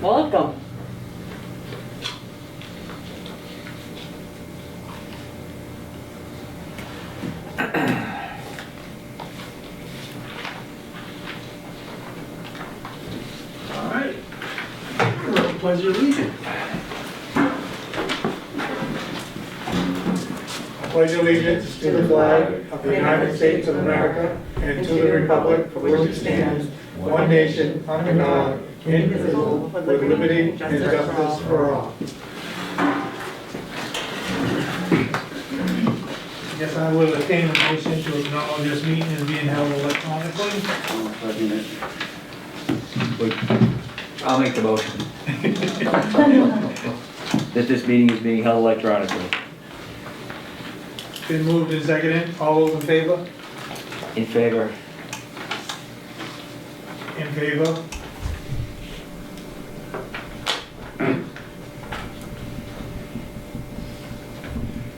Welcome. All right. Pledge of allegiance. Pledge allegiance to the flag of the United States of America and to the republic for which it stands, one nation, under God, indivisible, with liberty and justice for all. Yes, I will entertain a motion to acknowledge this meeting as being held electronically. I'll make the motion. That this meeting is being held electronically. Been moved and seconded. All those in favor? In favor? In favor?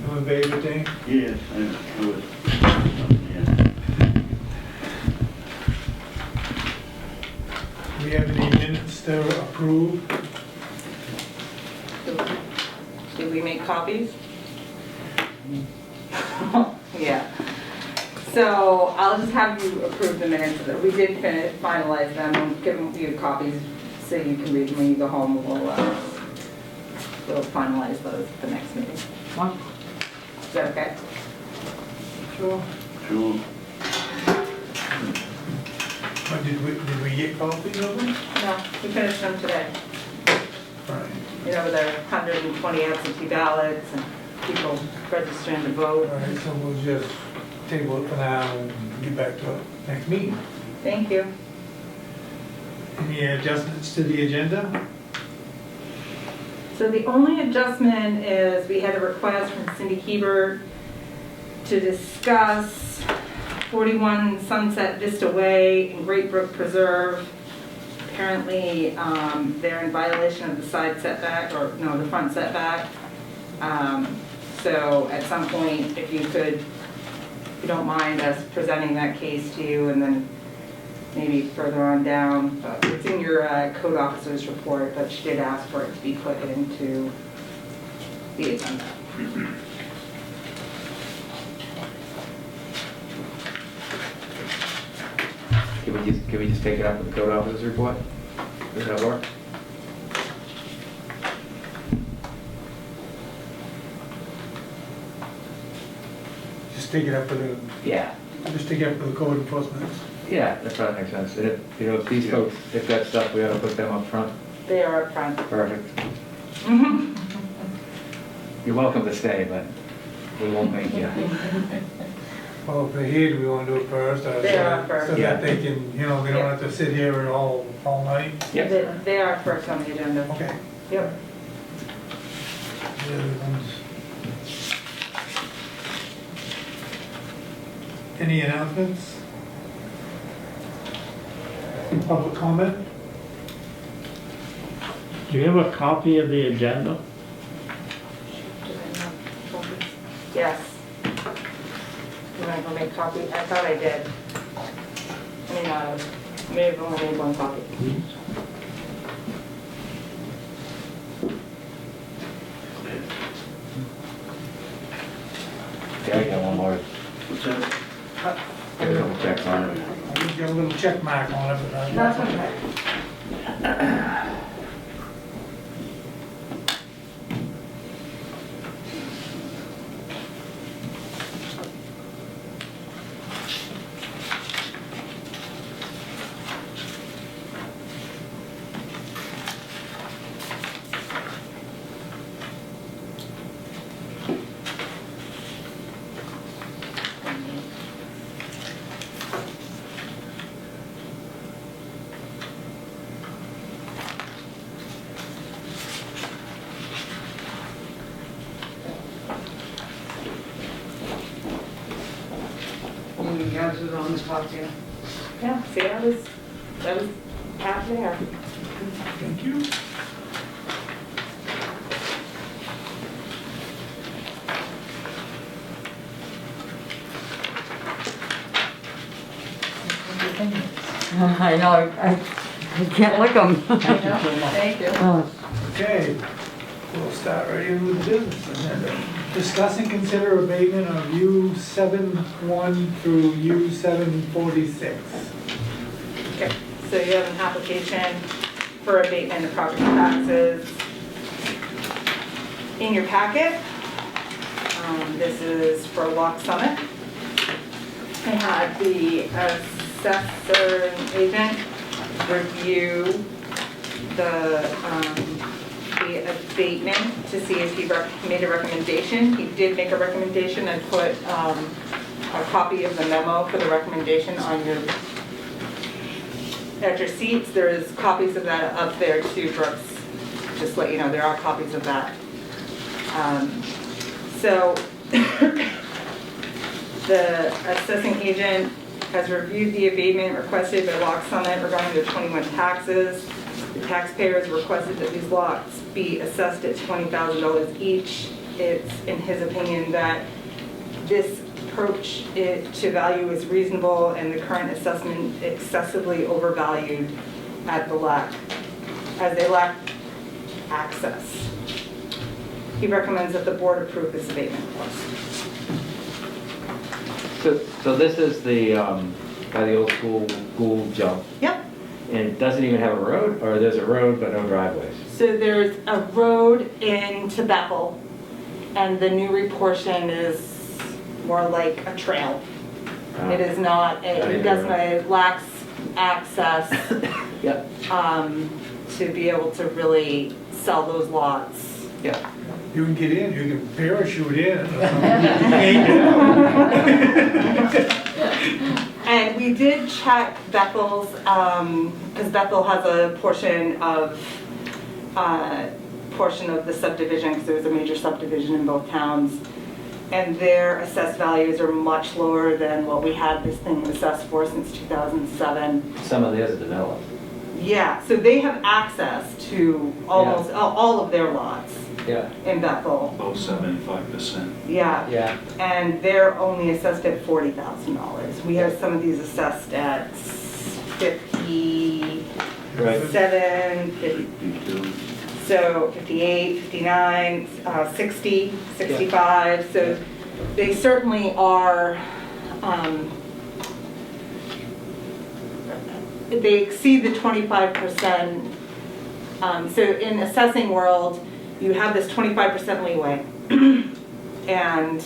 No in favor, thing? Yes, I would. Do we have any minutes to approve? Did we make copies? Yeah. So I'll just have you approve the minutes. We did finalize them and give you copies so you can read them when you go home. We'll finalize those at the next meeting. Is that okay? Sure. Sure. But did we get copies of them? No, we finished them today. Right. You know, with our 120 absentee ballots and people registering to vote. All right, so we'll just table it for now and get back to it next meeting. Thank you. Any adjustments to the agenda? So the only adjustment is we had a request from Cindy Hebert to discuss 41 Sunset Vista Way in Great Brook Preserve. Apparently, they're in violation of the side setback, or no, the front setback. So at some point, if you could, if you don't mind us presenting that case to you, and then maybe further on down, it's in your code officer's report, but she did ask for it to be put into the agenda. Can we just take it up with the code officer's report? Does that work? Just take it up with the, Yeah. just take it up with the code enforcement. Yeah, that probably makes sense. And if, you know, if these folks, if that stuff, we ought to put them up front. They are up front. Perfect. You're welcome to stay, but we won't make you. Well, if they're here, do we want to do it first? They are first. So that they can, you know, we don't have to sit here all night. Yes. They are first on the agenda. Okay. Yep. The other ones. Any announcements? Public comment? Do you have a copy of the agenda? Yes. You want to go make copy? I thought I did. I mean, maybe I've only made one copy. Yeah, I got one more. What's that? Got a couple checks on it. I just got a little check mark on it, but That's okay. You guys was on the spot, yeah. Yeah, see, that was half there. thank you. I know, You can't lick them. Thank you. Okay, we'll start right in with the business agenda. Discuss and consider abatement of U71 through U746. Okay, so you have an application for abatement of property taxes in your packet. This is for Lock Summit. I had the assessor and agent review the abatement to see if he made a recommendation. He did make a recommendation. I put a copy of the memo for the recommendation on at your seats. There's copies of that up there too, Brooks. Just to let you know, there are copies of that. So the assessing agent has reviewed the abatement requested by Lock Summit regarding their 21 taxes. The taxpayers requested that these lots be assessed at $20,000 each. It's in his opinion that this approach to value is reasonable and the current assessment excessively overvalued as they lack access. He recommends that the board approve this abatement request. So this is the, by the old school Gould jump, Yep. and it doesn't even have a road, or there's a road but no driveways? So there's a road into Bethel, and the Newry portion is more like a trail. It is not, it lacks access Yeah, to be able to really sell those lots. yeah. You can get in, you can parachute in. And we did check Bethel's, because Bethel has a portion of the subdivision, because there was a major subdivision in both towns. And their assessed values are much lower than what we had this thing assessed for since 2007. Some of theirs are developed. Yeah, so they have access to almost all of their lots Yeah. in Bethel. About 75%. Yeah. Yeah. And they're only assessed at $40,000. We have some of these assessed at 57, Right. 52. so 58, 59, 60, 65. So they certainly are, they exceed the 25%. So in assessing world, you have this 25% leeway. And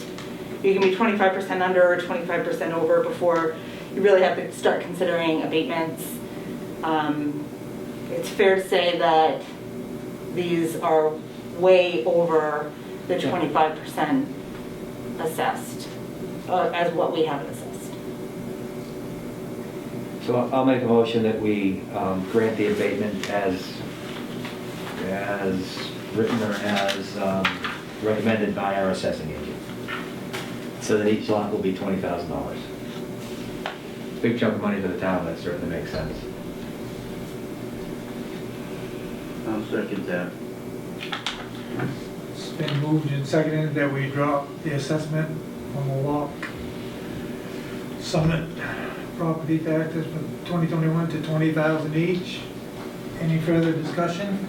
you can be 25% under or 25% over before you really have to start considering abatements. It's fair to say that these are way over the 25% assessed, as what we have it assessed. So I'll make a motion that we grant the abatement as written or as recommended by our assessing agent. So that each lot will be $20,000. Big chunk of money for the town, that certainly makes sense. I'll second that. It's been moved and seconded that we drop the assessment on the Lock Summit property taxes from 2021 to $20,000 each. Any further discussion?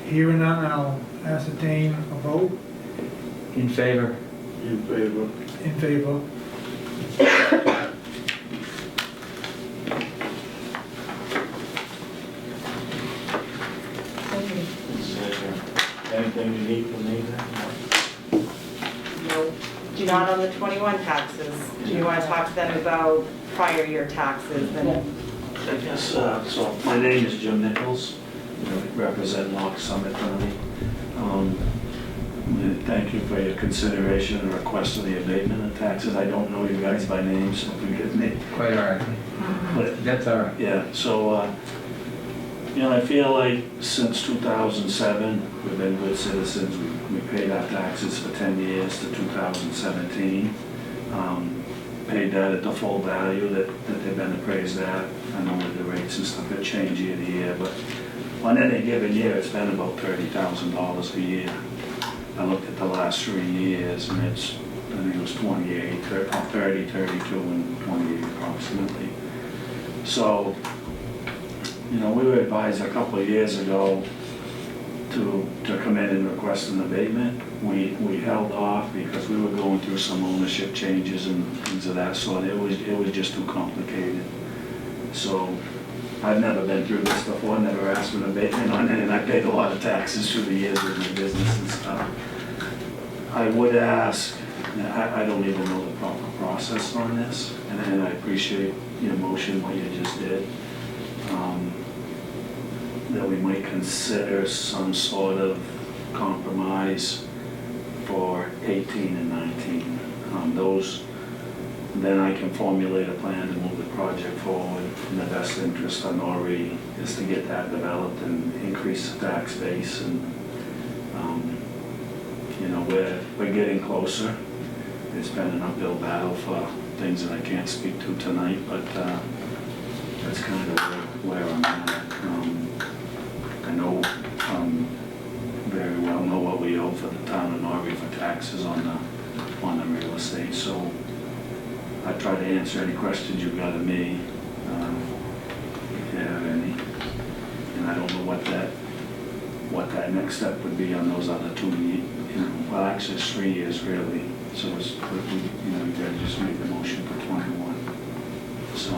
Hearing none, I'll ascertain a vote In favor? In favor. in favor. Is there anything you need from me then? No, not on the 21 taxes. Do you want to talk to them about prior year taxes? Then I guess, so my name is Jim Nichols, represent Lock Summit County. Thank you for your consideration and request of the abatement of taxes. I don't know you guys by name, so forgive me. Quite all right. But That's all right. yeah, so, I feel like since 2007, we've been good citizens. We paid our taxes for 10 years to 2017. Paid that at the full value that they've been appraised at. I know with the rates and stuff, it change year to year, but on any given year, it's been about $30,000 a year. I looked at the last 3 years, and I think it was 28, 30, 32, and 28 approximately. So, you know, we were advised a couple of years ago to come in and request an abatement. We held off because we were going through some ownership changes and things of that sort. It was just too complicated. So I've never been through this before, never asked for an abatement on it, and I paid a lot of taxes through the years with my business and stuff. I would ask, I don't even know the proper process on this, and I appreciate your motion, what you just did, that we might consider some sort of compromise for 18 and 19. Then I can formulate a plan to move the project forward in the best interest of Newry, is to get that developed and increase the tax base. And you know, we're getting closer. It's been an uphill battle for things that I can't speak to tonight, but that's kind of where I'm at. I know very well know what we owe for the town of Newry for taxes on the real estate. So I try to answer any questions you've got of me, if you have any. And I don't know what that next step would be on those other 2 years. Well, actually, it's 3 years really. So it's, you know, you gotta just make the motion for 21. So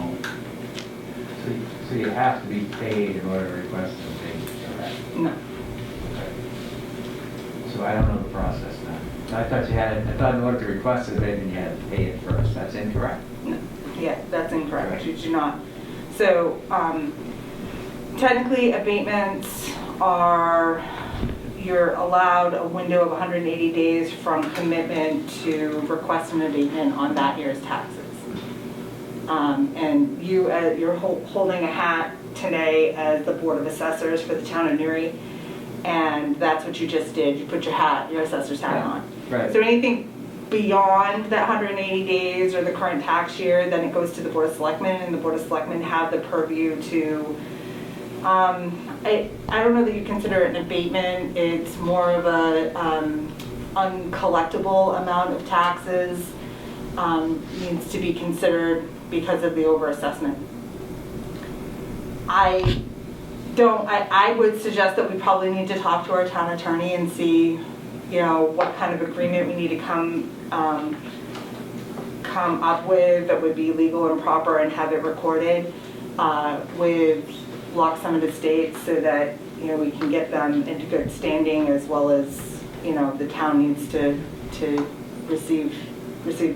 you have to be paid in order to request an abatement, correct? No. Okay. So I don't know the process now. I thought in order to request an abatement, you had to pay it first. That's incorrect? No. Yeah, that's incorrect. Right. You do not. So technically, abatements are, you're allowed a window of 180 days from commitment to request an abatement on that year's taxes. And you're holding a hat today as the Board of Assessors for the town of Newry, and that's what you just did. You put your assessor's hat on. Right. So anything beyond that 180 days or the current tax year, then it goes to the Board of Selectmen, and the Board of Selectmen have the purview to, I don't know that you consider it an abatement. It's more of a uncollectible amount of taxes, needs to be considered because of the overassessment. I would suggest that we probably need to talk to our town attorney and see, you know, what kind of agreement we need to come up with that would be legal and proper, and have it recorded with Lock Summit Estates, so that, you know, we can get them into good standing, as well as, you know, the town needs to receive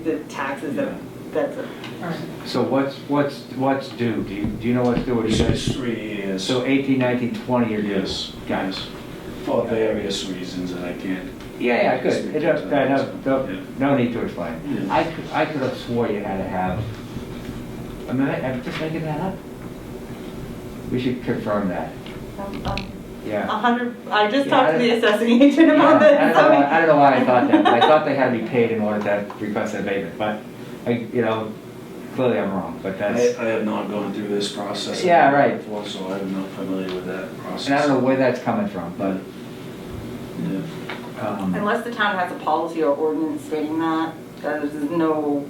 the taxes that's it. So what's due? Do you know what's due? Or do you guys- It's 3 years. So 18, 19, 20 are due? Yes, Guys. for various reasons that I can't. Yeah, good. speak It to does- tonight. No need to explain. Yeah. I could have swore you had to have, I'm just making that up. We should confirm that. Yeah. 100, I just Yeah, talked to the assessing agent Yeah, about this. I don't know why I thought that, but I thought they had to be paid in order to request an abatement, but, clearly I'm wrong, but that's, I have not gone through this process. Yeah, right. Before, so I'm not familiar with that process. and I don't know where that's coming from, but, Yeah. Unless the town has a policy or ordinance stating that, there's no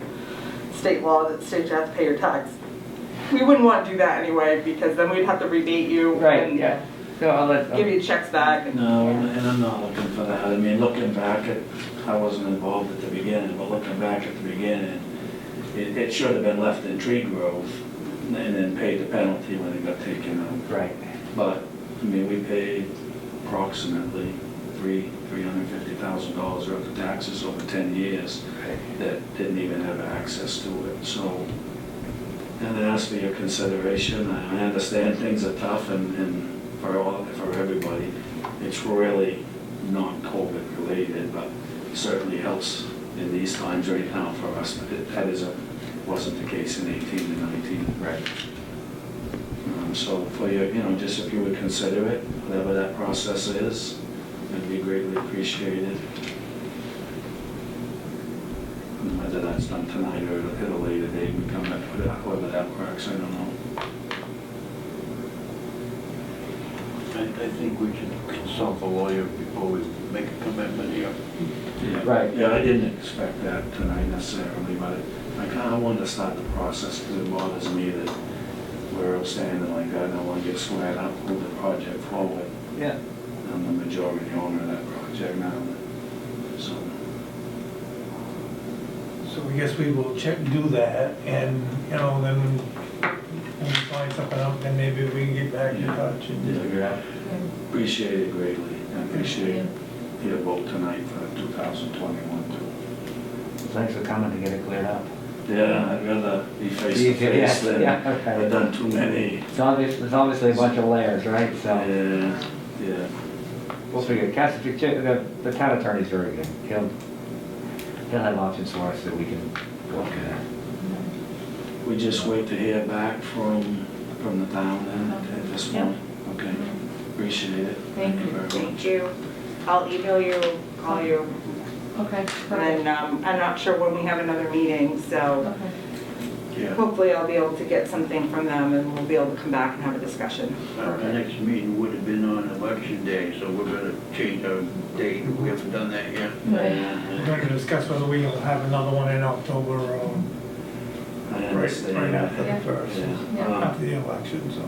state law that states you have to pay your tax. We wouldn't want to do that anyway, because then we'd have to rebate you right, and yeah. So I'll let, give you checks back. And, No, and I'm not looking for that. I mean, looking back I wasn't involved at the beginning, but looking back at the beginning, it should have been left in tree growth and then paid the penalty when it got taken out. right. But, I mean, we paid approximately $350,000 worth of taxes over 10 years that didn't even have access to it. So, and I ask for your consideration. I understand things are tough and for everybody. It's really not COVID related, but certainly helps in these times right now for us. But that wasn't the case in 18 and 19. Right. So for your, just if you would consider it, whatever that process is, it'd be greatly appreciated. And whether that's done tonight or at a later date, we come back with it, however that works, I don't know. I think we should consult a lawyer before we make a commitment here. Yeah. Right. Yeah, I didn't expect that tonight necessarily, but I kind of wanted to start the process because it bothers me that borough standing like that, and I want to get squared up, move the project forward. Yeah. I'm the majority owner of that project now, so. So I guess we will do that, and, you know, then when we find something out, then maybe we can get back in touch and. Figure it out. Appreciate it greatly. I appreciate your vote tonight for 2021 too. Thanks for coming to get it cleared up. Yeah, I'd rather be face to Yeah, face than okay. I've done too many. There's obviously a bunch of layers, right? So Yeah. we'll figure it. Cass, the town attorney's very good. He'll have options for us that we can look at. We just wait to hear back from the town then at this point. Okay, appreciate it. Thank you. very Thank much. you. I'll email you, call you, Okay, and perfect. I'm not sure when we have another meeting, so Okay. Yeah. hopefully I'll be able to get something from them and we'll be able to come back and have a discussion. Our next meeting would have been on election day, so we're gonna change our date. We haven't done that yet. We're going to discuss whether we will have another one in October or I right understand. after the Yeah. first, Yeah. after the election, so.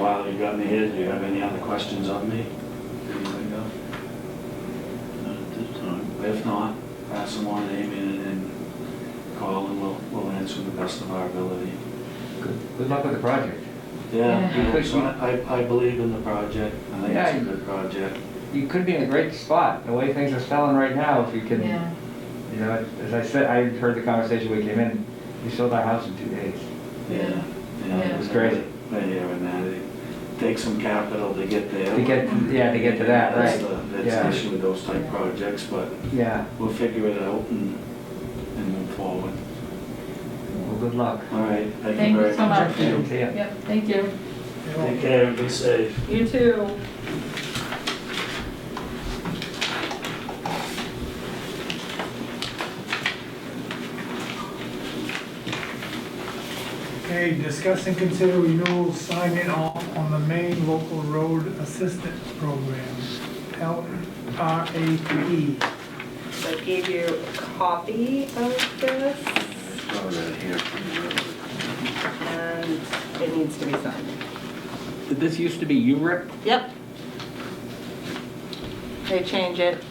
While you got me here, do you have any other questions on me? Anything else? Not at this time. If not, pass them on to Amy and call and we'll answer to the best of our ability. Good luck with the project. Yeah, Yeah. so I believe in the project. I think it's a Yeah. good project. You could be in a great spot, the way things are selling right now, if you can, Yeah. you know, as I said, I heard the conversation when we came in, we sold our house in 2 days. Yeah. It was crazy. Yeah, and that, it takes some capital to get there. To get to that, That's right? That's Yeah. the issue with those type projects, but Yeah, we'll figure it out and move forward. well, good luck. All right, thank Thank you you very so much. much. See ya. Yep, thank you. Take care and be safe. You too. Okay, discuss and consider renewal signing off on the main local road assistance program, LRAP. So I gave you a copy of this, I saw that here. and it needs to be signed. Did this used to be URIP? Yep. They change it.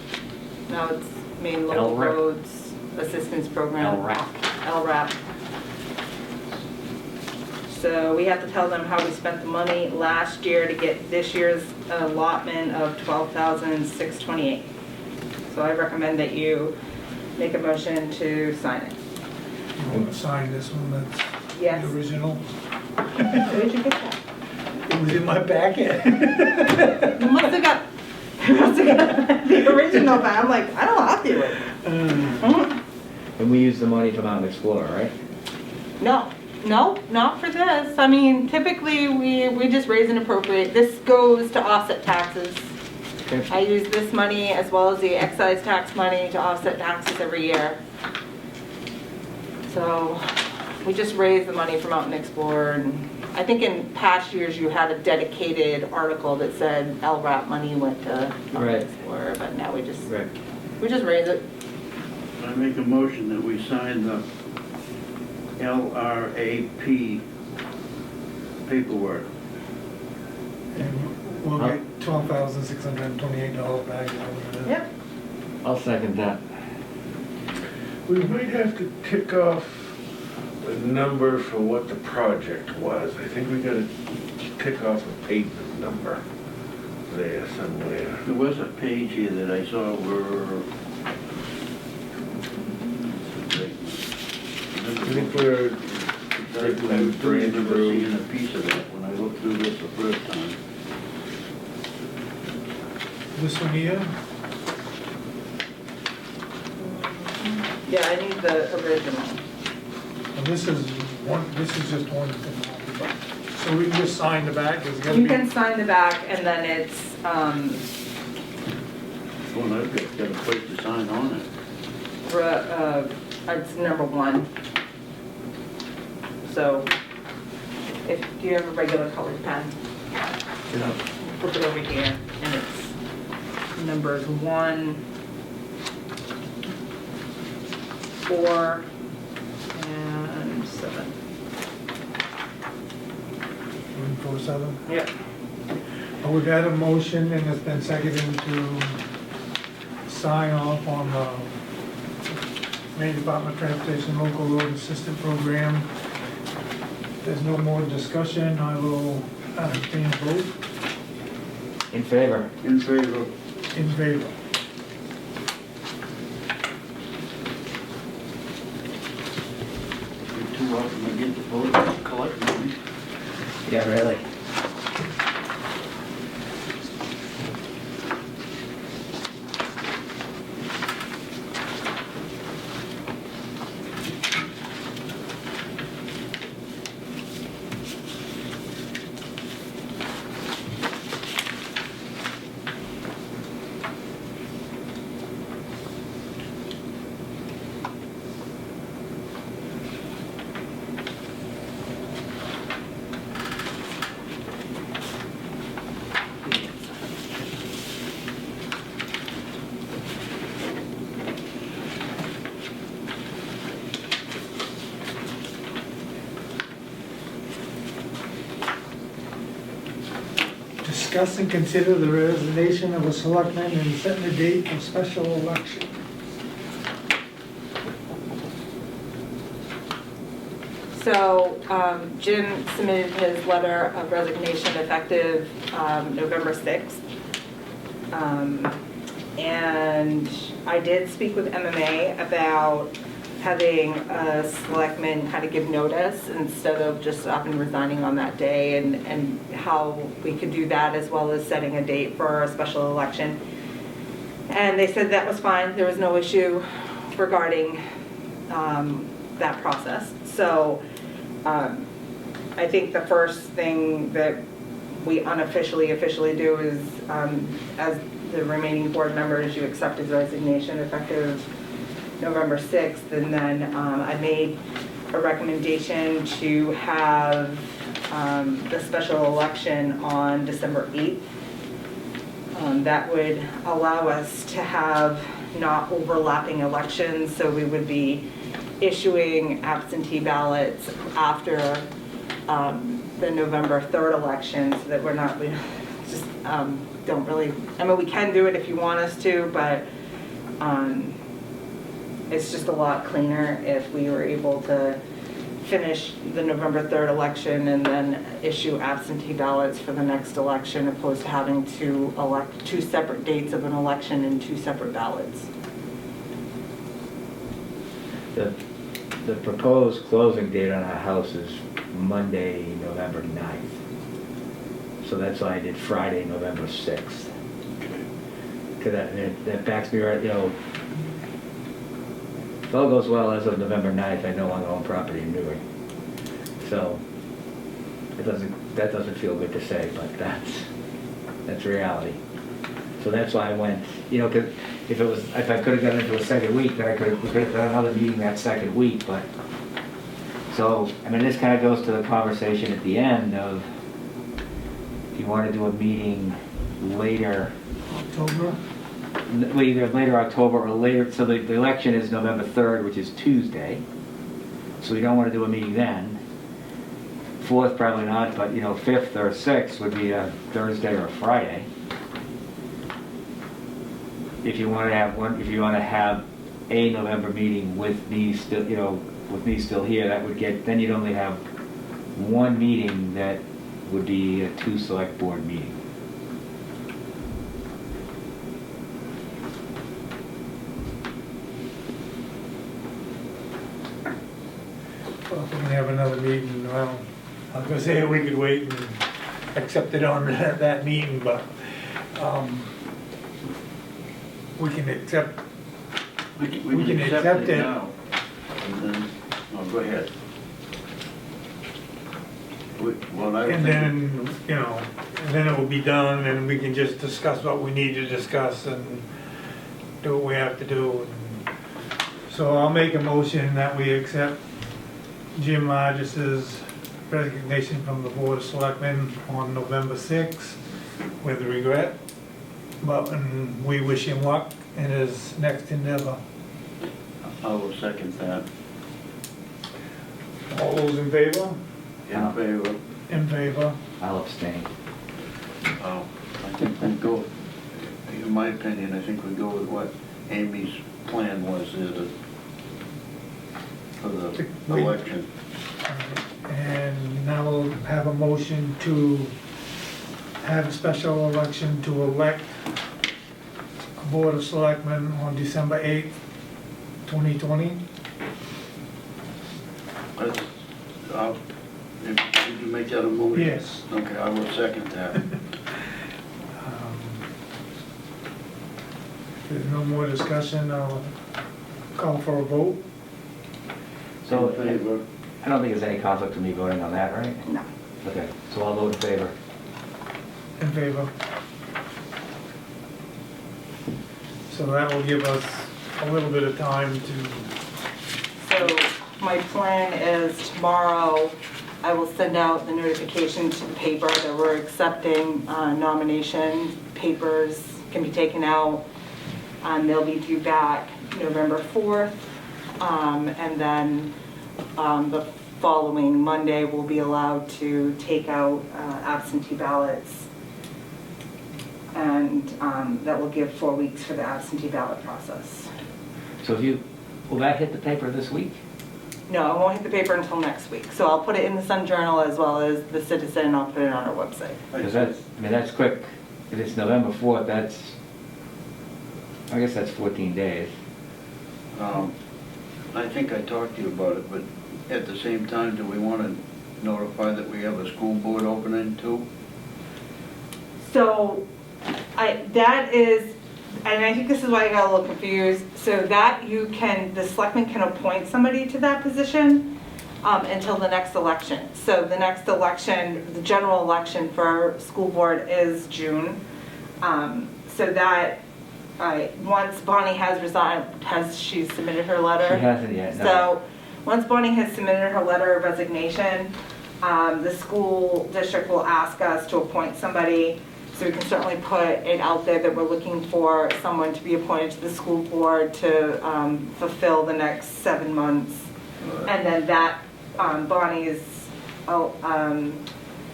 Now it's main local LRAP. roads assistance program. LRAP. LRAP. So we have to tell them how we spent the money last year to get this year's allotment of $12,628. So I recommend that you make a motion to sign it. You want to sign this one, that's Yes. the original? Where did you get that? It was in my packet. You must have got the original, but I'm like, I don't have to. And we use the money from Mountain Explorer, right? No, not for this. I mean, typically, we just raise and appropriate. This goes to offset taxes. I use this money as well as the excise tax money to offset taxes every year. So, we just raise the money from Mountain Explorer, and I think in past years you had a dedicated article that said LRAP money went to Mountain Right. Explorer, but now we just Right. raise it. I make a motion that we sign the LRAP paperwork. And we'll get $12,628 back. Yep. I'll second that. We might have to tick off a number for what the project was. I think we gotta tick off a pavement number there somewhere. There was a page here that I saw where. I think we're, I don't remember seeing a piece of that when I looked through this the first time. This one here? Yeah, I need the original. And this is just one thing. So we can just sign the back, it's gonna You be. can sign the back and then it's, Well, I've got a place to sign on it. it's number 1. So, do you have a regular colored pen? Flip it over here and it's numbers 1, 4, and 7. 24/7. Yeah. We've had a motion and it's been seconded to sign off on the Maine Department of Transportation Local Road Assistant Program. If there's no more discussion, I will entertain a vote In favor? In favor. in favor. You're too often to get the vote, collect money. Yeah, really. Discuss and consider the resignation of a selectman and setting a date for special election. So Jim submitted his letter of resignation effective November 6th. And I did speak with MMA about having a selectman how to give notice instead of just up and resigning on that day, and how we could do that, as well as setting a date for a special election. And they said that was fine, there was no issue regarding that process. So I think the first thing that we officially do is, as the remaining board members, you accept his resignation effective November 6th, and then I made a recommendation to have the special election on December 8th. That would allow us to have not overlapping elections, so we would be issuing absentee ballots after the November 3rd election, so that we just don't really, I mean, we can do it if you want us to, but it's just a lot cleaner if we were able to finish the November 3rd election and then issue absentee ballots for the next election, opposed to having to elect two separate dates of an election and two separate ballots. The proposed closing date on our house is Monday, November 9th. So that's why I did Friday, November 6th. Because that backs me right, if all goes well as of November 9th, I no longer own property in Newry. So that doesn't feel good to say, but that's reality. So that's why I went, because if I could have gotten into a second week, then we could have done another meeting that second week, but. So, I mean, this kind of goes to the conversation at the end of, if you want to do a meeting later, October? either later October or later, so the election is November 3rd, which is Tuesday. So we don't want to do a meeting then. 4th, probably not, but 5th or 6th would be a Thursday or a Friday. If you want to have a November meeting with me still, here, that would then you'd only have one meeting that would be a 2 select board meeting. Well, if we can have another meeting, well, I was gonna say we could wait and accept it on that meeting, but we can accept, We We can can accept accept it it. now. And then, go ahead. Well, I and think, then it will be done, and we can just discuss what we need to discuss and do what we have to do. So I'll make a motion that we accept Jim Largis's resignation from the Board of Selectmen on November 6th with regret, and we wish him luck in his next endeavor. I will second that. All those in favor? In favor. In favor? I'll abstain. I think we go, in my opinion, I think we go with what Amy's plan was for the election. And now we'll have a motion to have a special election to elect a Board of Selectmen on December 8th, 2020. Did you make that a motion? Yes. Okay, I will second that. If there's no more discussion, I'll call for a vote. So, In favor? I don't think there's any conflict with me voting on that, right? No. Okay, so I'll vote in favor. In favor. So that will give us a little bit of time to, So my plan is tomorrow, I will send out the notification to the paper that we're accepting nomination. Papers can be taken out. They'll be due back November 4th. And then the following Monday, we'll be allowed to take out absentee ballots. And that will give 4 weeks for the absentee ballot process. So will that hit the paper this week? No, it won't hit the paper until next week. So I'll put it in the Sun Journal as well as the Citizen, and I'll put it on our website. Because that's quick. If it's November 4th, I guess that's 14 days. I think I talked to you about it, but at the same time, do we want to notify that we have a school board opening too? So that is, and I think this is why I got a little confused. So that the selectmen can appoint somebody to that position until the next election. So the next election, the general election for school board is June. So that, once Bonnie has resigned, has she submitted her letter? She hasn't yet, no. So once Bonnie has submitted her letter of resignation, the school district will ask us to appoint somebody. So we can certainly put it out there that we're looking for someone to be appointed to the school board to fulfill the next 7 months. And then that Bonnie's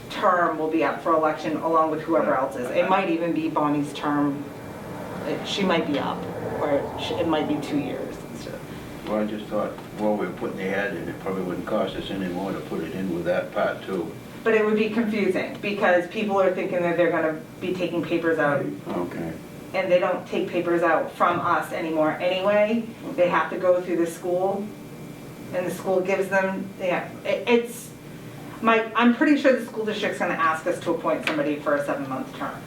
term will be up for election along with whoever else is. It might even be Bonnie's term. She might be up, or it might be 2 years instead. Well, I just thought, while we were putting the ad in, it probably wouldn't cost us any more to put it in with that part too. But it would be confusing because people are thinking that they're going to be taking papers out. Okay. And they don't take papers out from us anymore anyway. They have to go through the school, and the school gives them, I'm pretty sure the school district's gonna ask us to appoint somebody for a 7-month term.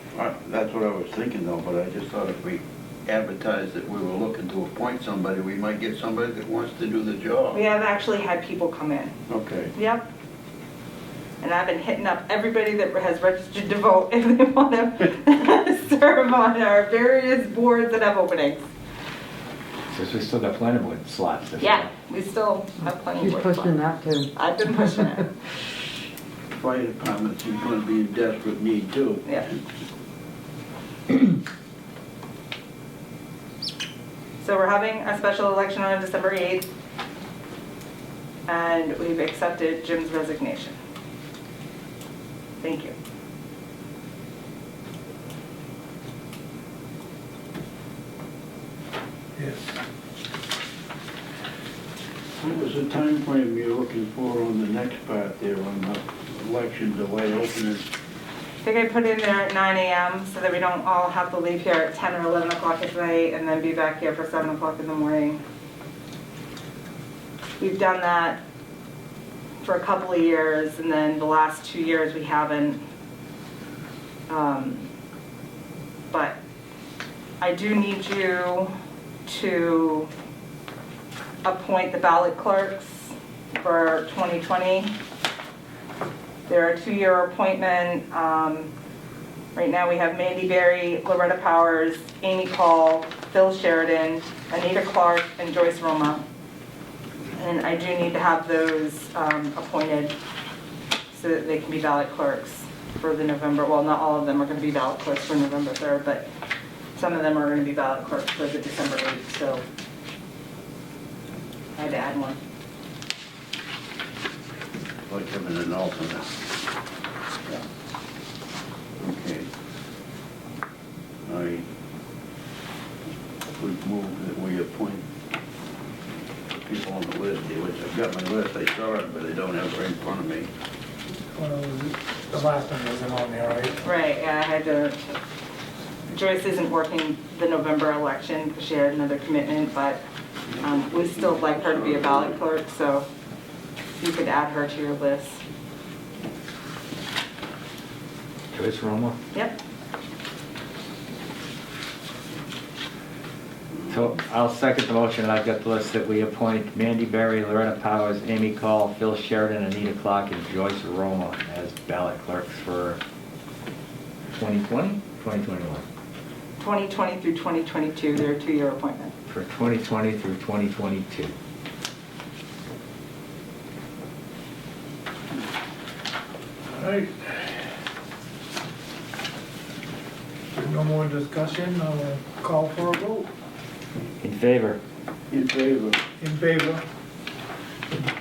That's what I was thinking though, but I just thought if we advertised that we were looking to appoint somebody, we might get somebody that wants to do the job. We have actually had people come in. Okay. Yep. And I've been hitting up everybody that has registered to vote if they want to serve on our various boards that have openings. Since we still got planning board slots. to fill. Yeah, we still have plenty of She's work. pushing that too. I've been pushing it. Fire department seems going to be in desperate need too. Yeah. So we're having a special election on December 8th, and we've accepted Jim's resignation. Thank you. yes. What was the time frame you're looking for on the next part there on the election delay opening? I think I put in there at 9 a.m. so that we don't all have to leave here at 10 or 11 o'clock at night and then be back here for 7 o'clock in the morning. We've done that for a couple of years, and then the last 2 years we haven't. But I do need you to appoint the ballot clerks for 2020. They're a 2-year appointment. Right now we have Mandy Berry, Loretta Powers, Amy Call, Phil Sheridan, Anita Clark, and Joyce Roma. And I do need to have those appointed so that they can be ballot clerks for the November, well, not all of them are going to be ballot clerks for November 3rd, but some of them are going to be ballot clerks for the December 8th, so I had to add one. Like having an alternate. list here, which I've got my list, I saw it, but I don't have it right in front of me. Well, the last one wasn't on there, right? Right, yeah, I had to, Joyce isn't working the November election because she had another commitment, but we still like her to be a ballot clerk, so you could add her to your list. Joyce Roma. Yep. So I'll second the motion. I've got the list that we appoint Mandy Berry, Loretta Powers, Amy Call, Phil Sheridan, Anita Clark, and Joyce Roma as ballot clerks for 2020, 2021. 2020 through 2022, they're a 2-year appointment. For 2020 through 2022. All right. No more discussion, I'll call for a vote. In favor? In favor. In favor?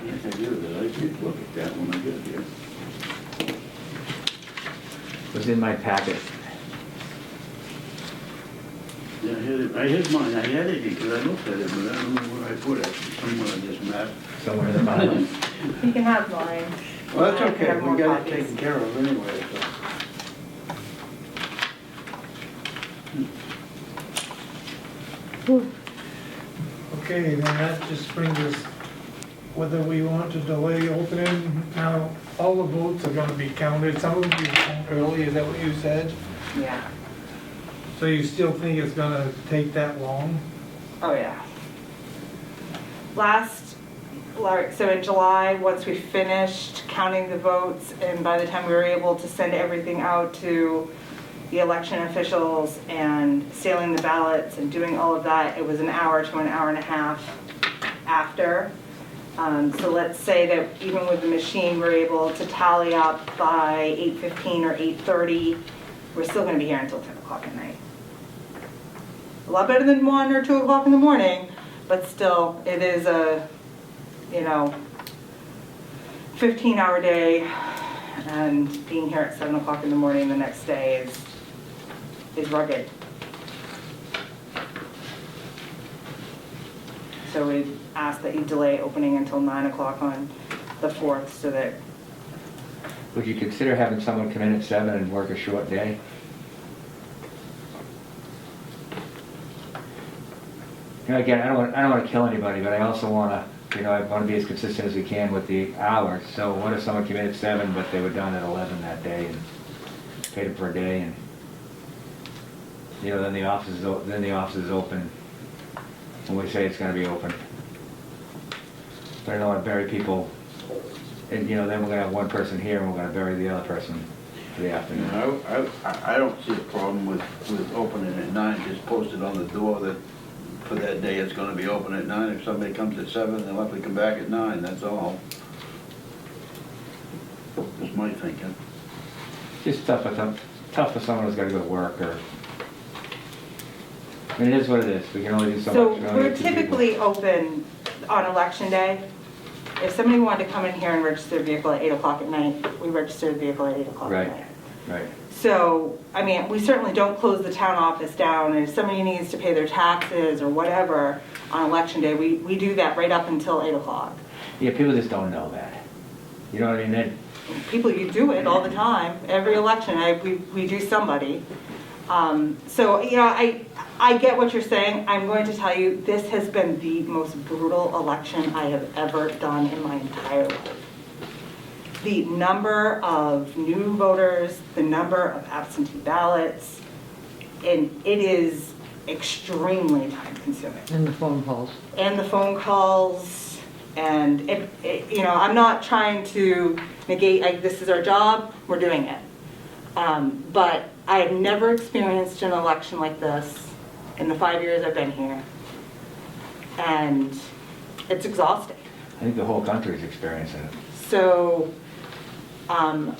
Yes, I do, but I did look at that when I got here. Was in my packet. Yeah, I had mine, I had it because I looked at it, but I don't know where I put it, somewhere on this map. Somewhere in the bottom. You can have mine. Well, that's I can okay, have more we got it copies. taken care of anyway, so. Okay, then that just brings us, whether we want to delay opening, now, all the votes are gonna be counted, some of them will count early, is that what you said? Yeah. So you still think it's gonna take that long? Oh, yeah. So in July, once we finished counting the votes, and by the time we were able to send everything out to the election officials and sealing the ballots and doing all of that, it was an hour to an hour and a half after. So let's say that even with the machine, we're able to tally up by 8:15 or 8:30. We're still gonna be here until 10 o'clock at night. A lot better than 1 or 2 o'clock in the morning, but still, it is a, 15-hour day, and being here at 7 o'clock in the morning the next day is rugged. So we ask that you delay opening until 9 o'clock on the 4th so that, Would you consider having someone come in at 7 and work a short day? Again, I don't want to kill anybody, but I also want to, I want to be as consistent as we can with the hours. So what if someone came in at 7, but they were done at 11 that day and paid them for a day, and then the office is open when we say it's going to be open. But I don't want to bury people, and then we're going to have one person here and we're going to bury the other person for the afternoon. I don't see a problem with opening at 9, just post it on the door that for that day it's gonna be open at 9. If somebody comes at 7, they'll have to come back at 9, that's all. That's my thinking. Just tough for someone who's got to go to work, or, I mean, it is what it is. We can only do so so much. We only we're get 2 people. typically open on election day. If somebody wanted to come in here and register a vehicle at 8 o'clock at night, we register the vehicle at 8 o'clock Right. at night. Right. So, I mean, we certainly don't close the town office down, and if somebody needs to pay their taxes or whatever on election day, we do that right up until 8 o'clock. Yeah, people just don't know that. You know what I mean? People, you do it all the time, every election, we do somebody. So, I get what you're saying. I'm going to tell you, this has been the most brutal election I have ever done in my entire life. The number of new voters, the number of absentee ballots, and it is extremely time consuming. And the phone calls. And the phone calls, and I'm not trying to negate, this is our job, we're doing it. But I have never experienced an election like this in the 5 years I've been here. And it's exhausting. I think the whole country is experiencing it. So, I'm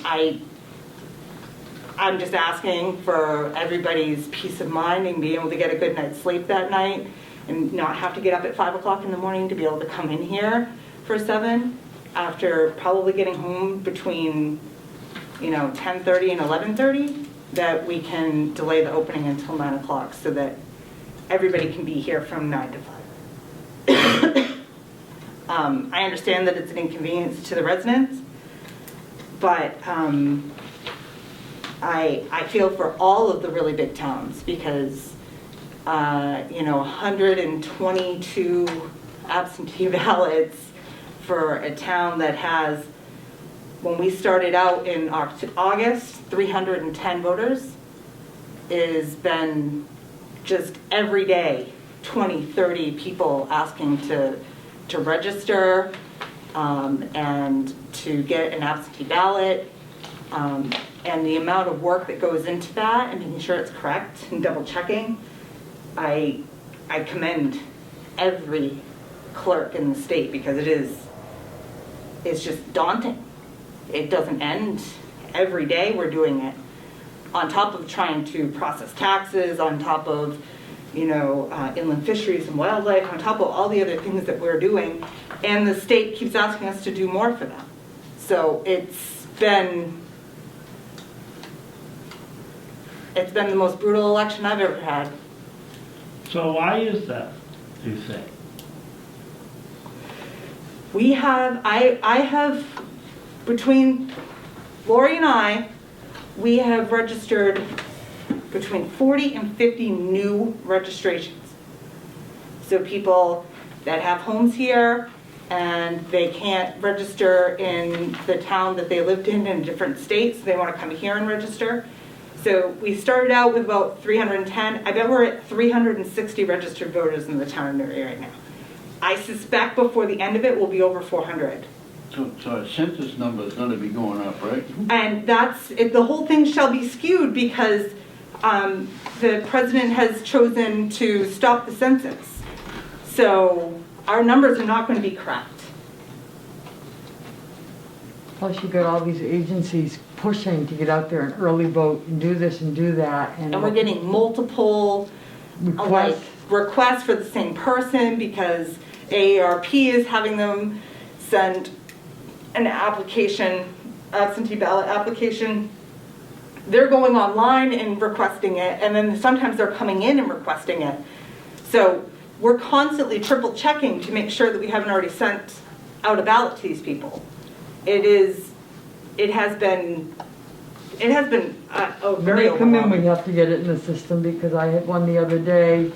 just asking for everybody's peace of mind and being able to get a good night's sleep that night and not have to get up at 5 o'clock in the morning to be able to come in here for 7 after probably getting home between, 10:30 and 11:30, that we can delay the opening until 9 o'clock so that everybody can be here from 9 to 5. I understand that it's an inconvenience to the residents, but I feel for all of the really big towns because, 122 absentee ballots for a town that has, when we started out in August, 310 voters, has been just every day, 20, 30 people asking to register and to get an absentee ballot. And the amount of work that goes into that and making sure it's correct and double checking, I commend every clerk in the state because it's just daunting. It doesn't end. Every day we're doing it. On top of trying to process taxes, on top of, inland fisheries and wildlife, on top of all the other things that we're doing, and the state keeps asking us to do more for them. So it's been the most brutal election I've ever had. So why is that, do you think? I have, between Lori and I, we have registered between 40 and 50 new registrations. So people that have homes here and they can't register in the town that they lived in different states, they want to come here and register. So we started out with about 310. I bet we're at 360 registered voters in the town of Newry right now. I suspect before the end of it, we'll be over 400. So our census number is gonna be going up, right? And that's, the whole thing shall be skewed because the president has chosen to stop the census. So our numbers are not going to be correct. Plus you got all these agencies pushing to get out there and early vote and do this and do that. And we're getting multiple requests for the same person because AARP is having them send an application, absentee ballot application. They're going online and requesting it, and then sometimes they're coming in and requesting it. So we're constantly triple checking to make sure that we haven't already sent out a ballot to these people. It has been Very common we have to get it in the system because I had one the other day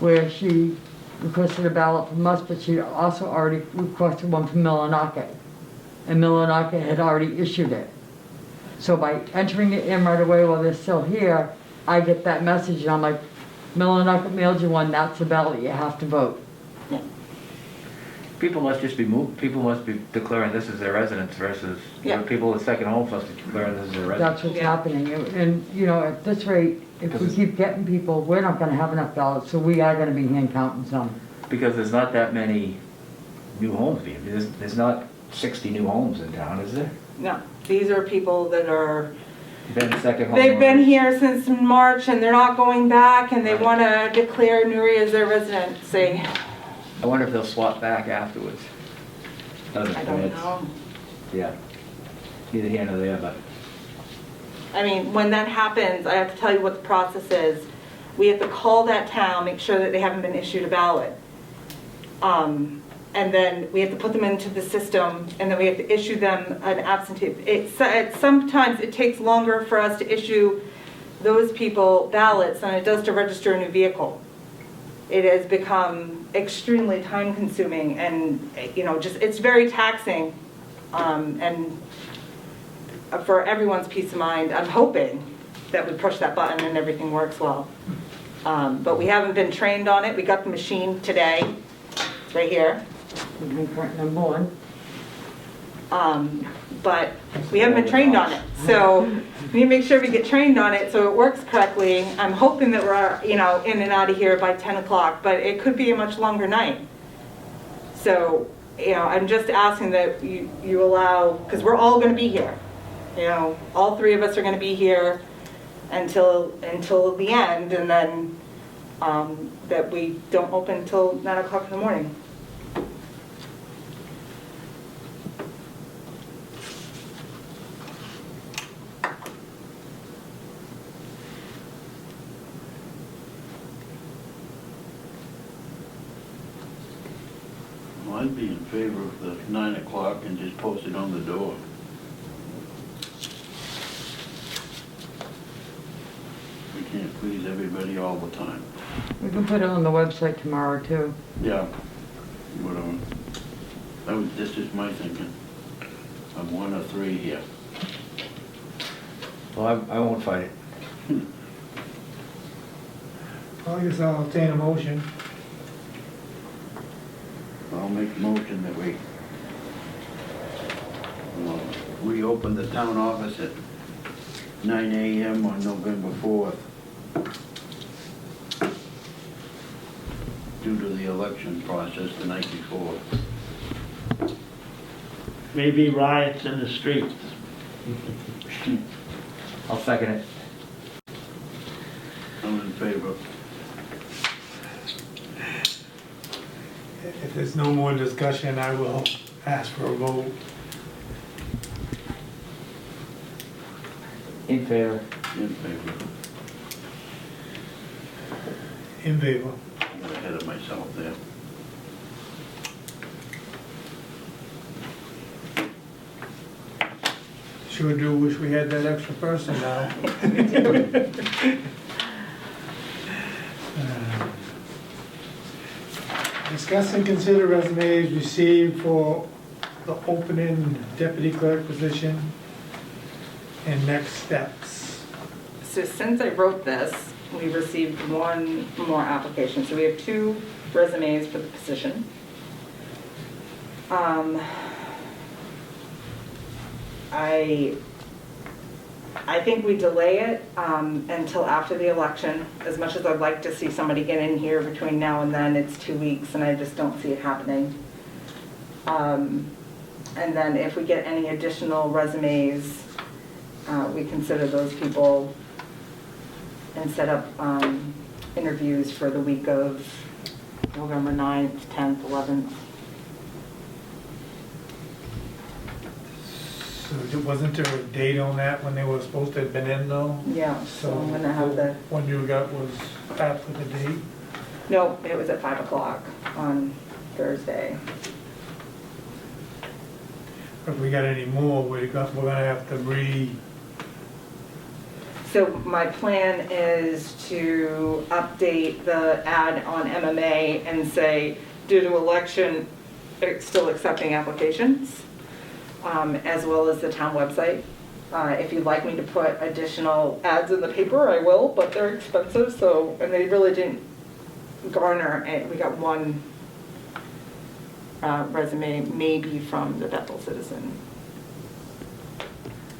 where she requested a ballot from us, but she also already requested one from Millinocket. And Millinocket had already issued it. So by entering it in right away while they're still here, I get that message and I'm like, Millinocket mailed you one, that's the ballot, you have to vote. Yeah. People must just be people must be declaring this as their residence versus, Yeah. people with second homes must be declaring this as their residence. That's what's Yeah. happening. And, at this rate, if we keep getting people, we're not gonna have enough ballots, so we are gonna be hand counting some. Because there's not that many new homes being, there's not 60 new homes in town, is there? No, these are people that are, Been second home they've been owners. here since March and they're not going back and they Right. want to declare Newry as their residency. I wonder if they'll swap back afterwards. I don't know. Yeah, neither here nor there, but I mean, when that happens, I have to tell you what the process is. We have to call that town, make sure that they haven't been issued a ballot. And then we have to put them into the system, and then we have to issue them an absentee. Sometimes it takes longer for us to issue those people ballots than it does to register a new vehicle. It has become extremely time consuming and, it's very taxing. And for everyone's peace of mind, I'm hoping that we push that button and everything works well. But we haven't been trained on it. We got the machine today, right here. Number one. But we haven't been trained on it. So we need to make sure we get trained on it so it works correctly. I'm hoping that we're, in and out of here by 10 o'clock, but it could be a much longer night. So, I'm just asking that you allow, because we're all going to be here. All three of us are going to be here until the end, and then that we don't open until 9 o'clock in the morning. Well, I'd be in favor of the 9 o'clock and just post it on the door. We can't please everybody all the time. We can put it on the website tomorrow too. Yeah. Whatever. This is my thinking. I'm 1 of 3 here. Well, I won't fight it. I guess I'll obtain a motion. I'll make a motion that we reopen the town office at 9 a.m. on November 4th due to the election process the night before. Maybe riots in the streets. I'll second it. I'm in favor. If there's no more discussion, I will ask for a vote. In favor. In favor. In favor. I'm ahead of myself there. Sure do wish we had that extra person now. Discuss and consider resumes received for the opening deputy clerk position and next steps. So since I wrote this, we received one more application. So we have 2 resumes for the position. I think we delay it until after the election. As much as I'd like to see somebody get in here between now and then, it's 2 weeks and I just don't see it happening. And then if we get any additional resumes, we consider those people and set up interviews for the week of November 9th, 10th, 11th. So wasn't there a date on that when they were supposed to have been in though? Yeah, so I'm gonna have the the, one you got was after the date? no, it was at 5 o'clock on Thursday. If we got any more, we're gonna have to So my plan is to update the ad on MMA and say, due to election, still accepting applications, as well as the town website. If you'd like me to put additional ads in the paper, I will, but they're expensive, so, and they really didn't garner, we got one resume, maybe from the Bethel Citizen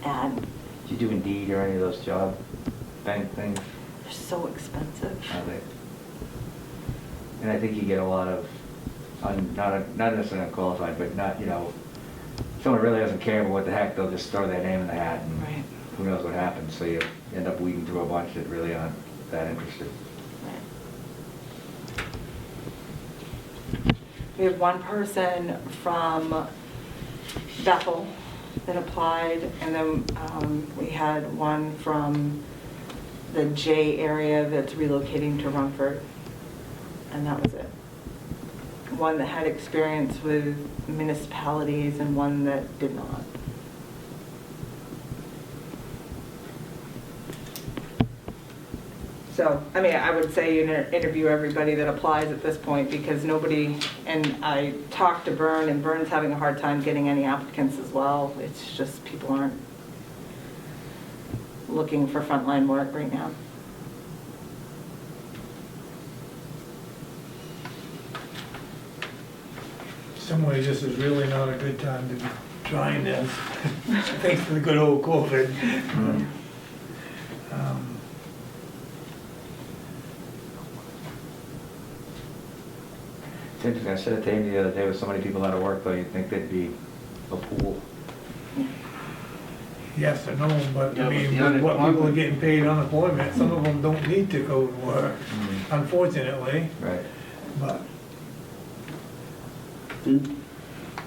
ad. Did you do Indeed or any of those job bank things? They're so expensive. Are they? And I think you get a lot of, not necessarily unqualified, but not, someone really doesn't care about what the heck, they'll just throw their name in the hat and Right. who knows what happens. So you end up weeding through a bunch that really aren't that interested. We have one person from Bethel that applied, and then we had one from the J area that's relocating to Rumford, and that was it. One that had experience with municipalities and one that did not. So, I mean, I would say interview everybody that applies at this point, because nobody, and I talked to Bern, and Bern's having a hard time getting any applicants as well. It's just people aren't looking for frontline work right now. some ways this is really not a good time to be trying this. Thanks to the good old COVID. It's interesting, I said it to Amy the other day, with so many people out of work, though, you'd think there'd be a pool. Yes or no, but Yeah, I but mean, the with what people are unemployment- getting paid unemployment, some of them don't need to go to work, unfortunately, Right. but Didn't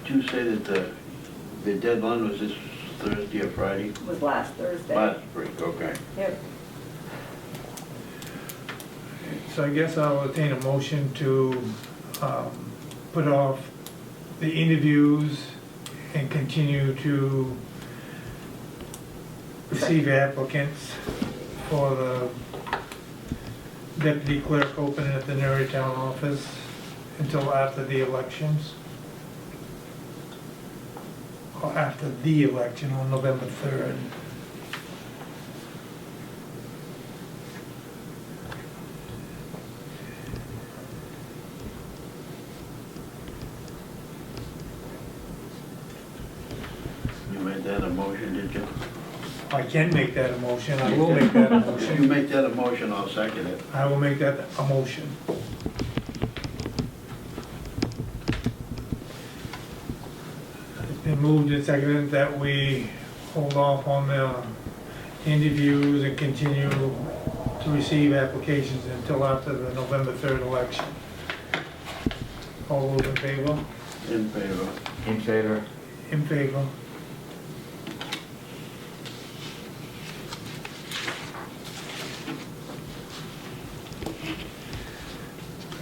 you say that the deadline was this Thursday or Friday? It was last Thursday. Last week, okay. Yep. so I guess I'll attain a motion to put off the interviews and continue to receive applicants for the deputy clerk opening at the Newry Town office until after the elections. Or after the election on November 3rd. You made that a motion, did you? I can make that a motion, I will make that a If you motion. make that a motion, I'll second it. I will make that a motion. It's been moved and seconded that we hold off on the interviews and continue to receive applications until after the November 3rd election. All those in favor? In favor. In favor? In favor.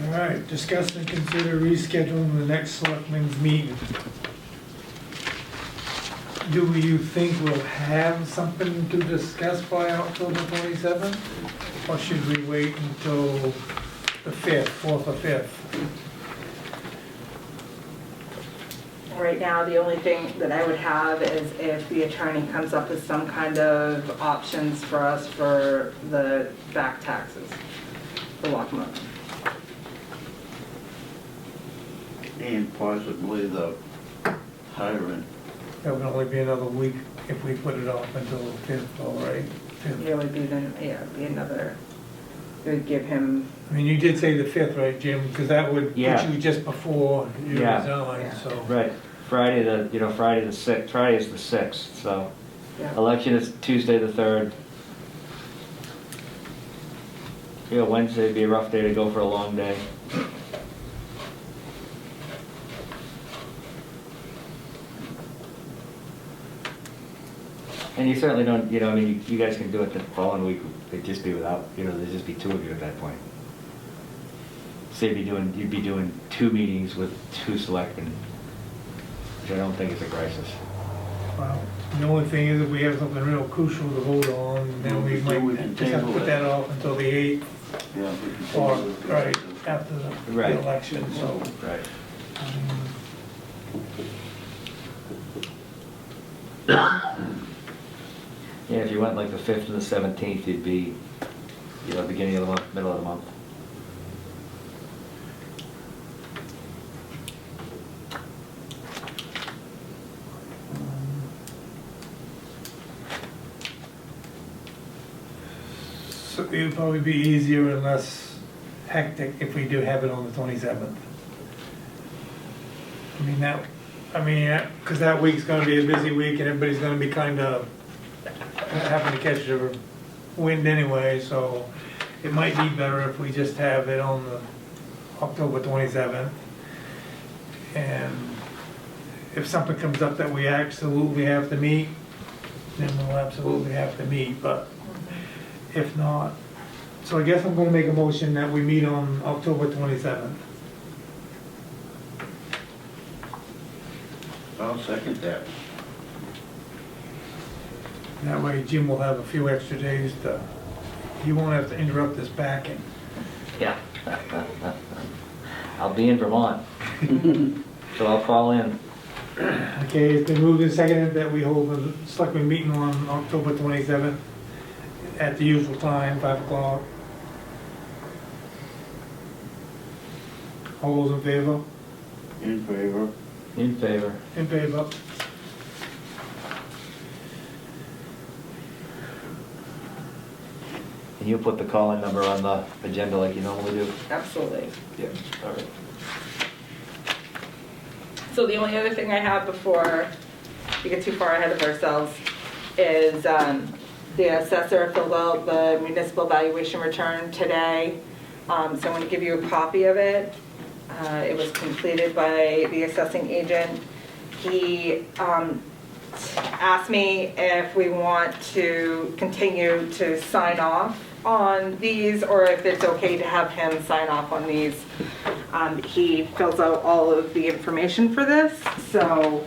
All right, discuss and consider rescheduling the next Selectmen's meeting. Do you think we'll have something to discuss by October 27th? Or should we wait until the 5th, 4th or 5th? Right now, the only thing that I would have is if the attorney comes up with some kind of options for us for the back taxes, for Lockwood. And possibly the hiring. That would only be another week if we put it off until the 5th, all right? 5th. It would be then, yeah, it'd be another, it would give him, I mean, you did say the 5th, right, Jim? Because that would put Yeah. you just before you Yeah. resign, Yeah. so. Right, Friday the 6th, Friday is the 6th, so yeah. election is Tuesday the 3rd. Yeah, Wednesday would be a rough day to go for a long day. And you certainly don't, I mean, you guys can do it the following week, it'd just be without, there'd just be two of you at that point. Say you'd be doing 2 meetings with 2 selectmen, which I don't think is a crisis. Well, the only thing is if we have something real crucial to vote on, then we We might can just have to table put it. that off until the 8th Yeah, we can or, table it. right, after the Right. election, so. Right. Yeah, if you went like the 5th and the 17th, you'd be, beginning of the month, middle of the month. So it would probably be easier and less hectic if we do have it on the 27th. Because that week's gonna be a busy week and everybody's gonna be kind of having to catch the wind anyway, so it might be better if we just have it on the October 27th. And if something comes up that we absolutely have to meet, then we'll absolutely have to meet, but if not, so I guess I'm gonna make a motion that we meet on October 27th. I'll second that. That way Jim will have a few extra days to, he won't have to interrupt his packing. Yeah. I'll be in Vermont, so I'll call in. Okay, it's been moved and seconded that we hold a selectmen meeting on October 27th at the usual time, 5 o'clock. All those in favor? In favor. In favor. In favor. And you'll put the call-in number on the agenda like you normally do? Absolutely. Yeah. All right. So the only other thing I have before we get too far ahead of ourselves is the assessor filled out the municipal valuation return today. So I'm going to give you a copy of it. It was completed by the assessing agent. He asked me if we want to continue to sign off on these or if it's okay to have him sign off on these. He fills out all of the information for this, so,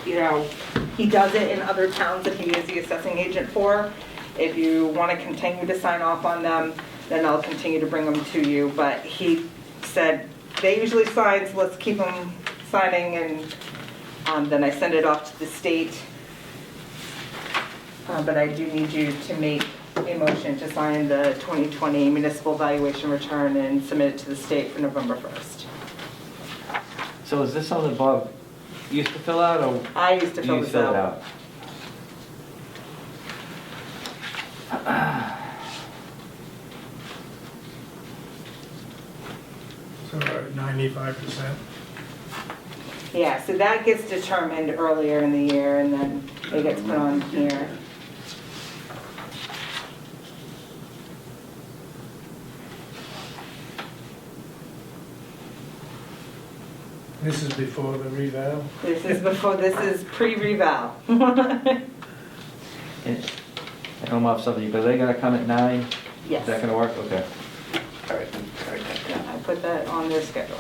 you know, he does it in other towns that he is the assessing agent for. If you want to continue to sign off on them, then I'll continue to bring them to you. But he said they usually sign, so let's keep them signing, and then I send it off to the state. But I do need you to make a motion to sign the 2020 municipal valuation return and submit it to the state for November 1st. So is this something Bob used to fill out, or I used to do fill you this fill it out. So we're at 95%. Yeah, so that gets determined earlier in the year, and then it gets put on here. This is before the reval. This is pre-reval. And I'm off something, because they gotta come at 9? Is that Yes, gonna work? Okay. All right. I put that on their schedule.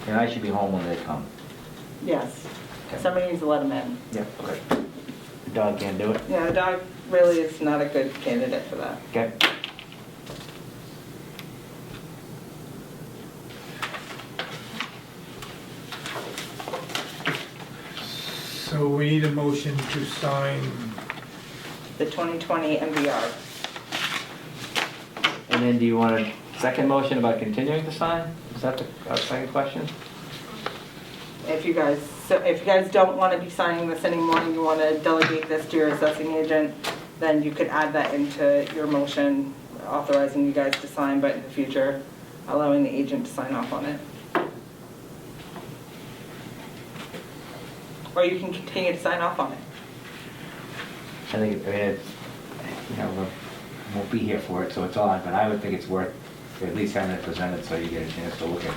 And I should be home when they come. Yes, Okay. somebody needs to let them in. Yep, okay. The dog can't do it? Yeah, the dog really is not a good candidate for that. Okay. So we need a motion to sign, The 2020 MVR. And then do you want a second motion about continuing to sign? Is that our second question? If you guys don't want to be signing this anymore and you want to delegate this to your assessing agent, then you could add that into your motion authorizing you guys to sign, but in the future, allowing the agent to sign off on it. Or you can continue to sign off on it. I think, it's, you know, we won't be here for it, so it's on, but I would think it's worth at least having it presented so you get a chance to look at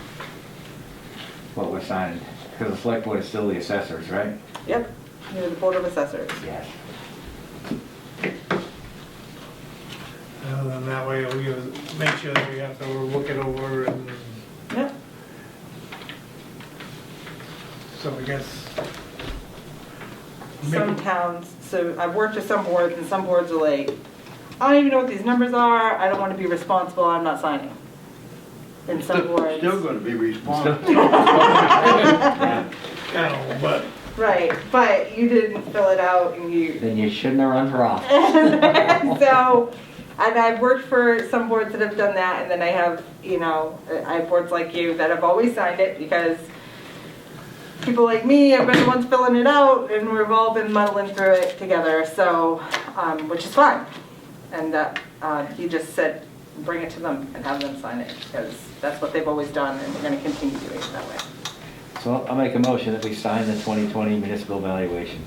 what we're signing. Because the select board is still the assessors, right? Yep, you're the Board of Assessors. Yes. and then that way we make sure that we have to look it over, and Yep. so I guess. Some towns, so I've worked with some boards, and some boards are like, I don't even know what these numbers are, I don't want to be responsible, I'm not signing. And some boards. Still gonna be responsible. I know, but Right, but you didn't fill it out and you, Then you shouldn't have run for office. so, and I've worked for some boards that have done that, and then I have, you know, I have boards like you that have always signed it because people like me have been the ones filling it out, and we've all been muddling through it together, so, which is fine. And he just said, bring it to them and have them sign it, because that's what they've always done, and we're gonna continue doing it that way. So I'll make a motion that we sign the 2020 municipal valuation.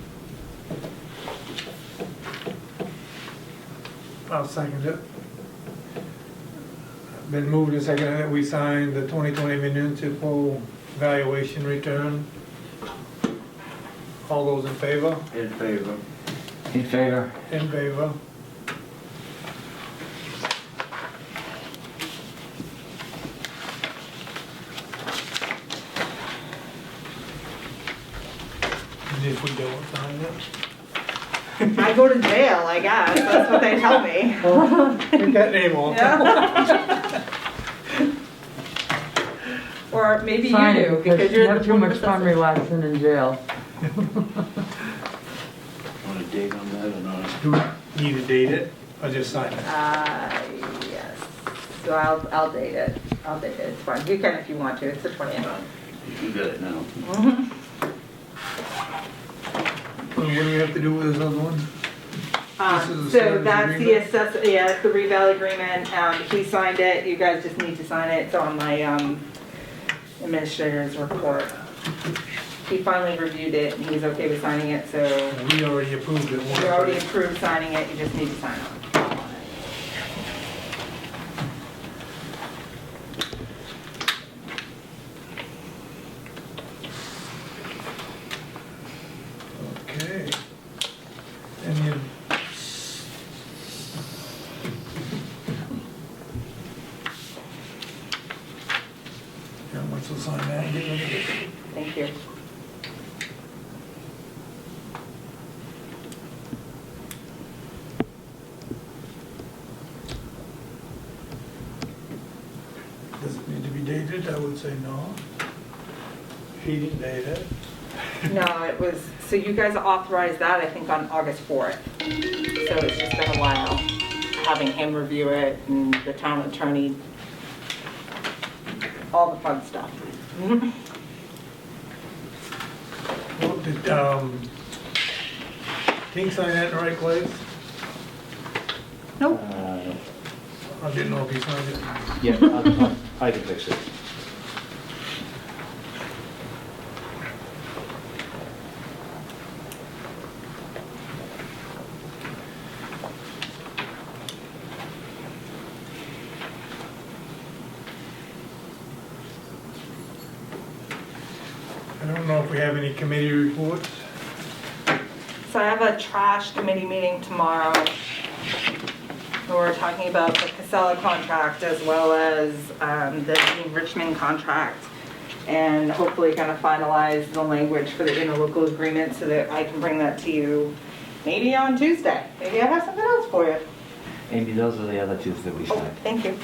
I'll second it. Been moved and seconded that we sign the 2020 municipal valuation return. All those in favor? In favor. In favor? In favor. And if we don't sign it? I go to jail, I guess, that's what they tell me. Take that name off. Yeah. Or maybe you Sign do, it, because because you you're have the too Board much of fun Assessors. relaxing in jail. Want a date on that or not? Do we need to date it or just sign it? Yes, so I'll date it, it's fine, you can if you want to, it's the 20th. You got it now. What do we have to do with this other one? This is the So service that's the agreement? it's the reval agreement, he signed it, you guys just need to sign it, it's on my, administrator's report. He finally reviewed it, and he's okay with signing it, so We already approved it. you already approved signing it, you just need to sign on it. Okay. And you... Yeah, once we'll sign that, get rid of it. Thank you. Does it need to be dated? I would say no. He didn't date it. No, it was, so you guys authorized that, I think, on August 4th. So it's just been a while, having him review it and the town attorney, all the fun stuff. Well, did, King sign that in the right place? Nope. I didn't know if he signed it. Yeah, I can fix it. I don't know if we have any committee reports. So I have a trash committee meeting tomorrow. Where we're talking about the Casella contract as well as the Dean Richmond contract. And hopefully kind of finalize the language for the interlocal agreement so that I can bring that to you maybe on Tuesday. Maybe I have something else for you. Amy, those are the other two that we Oh, signed. thank you.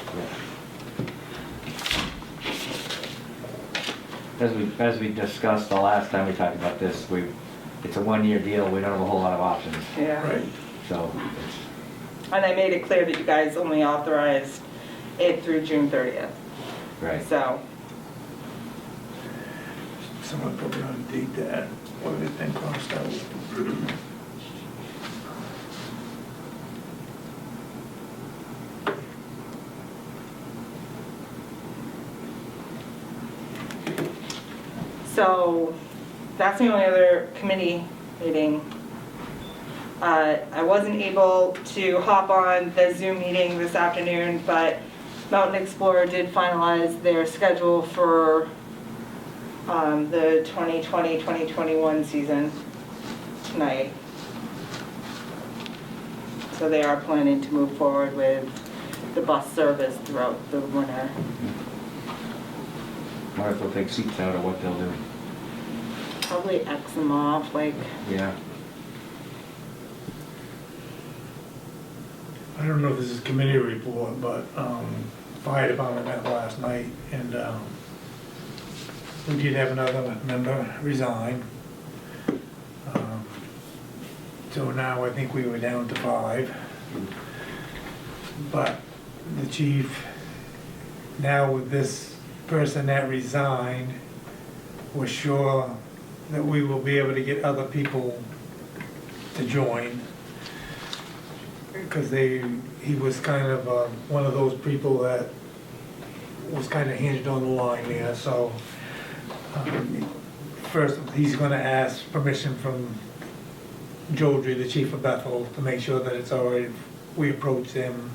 As we discussed the last time we talked about this, it's a one-year deal, we don't have a whole lot of options, Yeah. Right. so it's, And I made it clear that you guys only authorized it through June 30th. right. So, Someone probably ought to date that. What did it then cost out? so that's the only other committee meeting. I wasn't able to hop on the Zoom meeting this afternoon, but Mountain Explorer did finalize their schedule for the 2020-2021 season tonight. So they are planning to move forward with the bus service throughout the winter. Wonder if they'll take seats out or what they'll do. Probably X them off, like, Yeah. I don't know if this is committee report, but fire department met last night, and we did have another member resign. So now I think we were down to 5. But the chief, now with this person that resigned, was sure that we will be able to get other people to join. Because he was kind of one of those people that was kind of handed on the line there, so first he's gonna ask permission from Jodry, the chief of Bethel, to make sure that it's all right if we approach them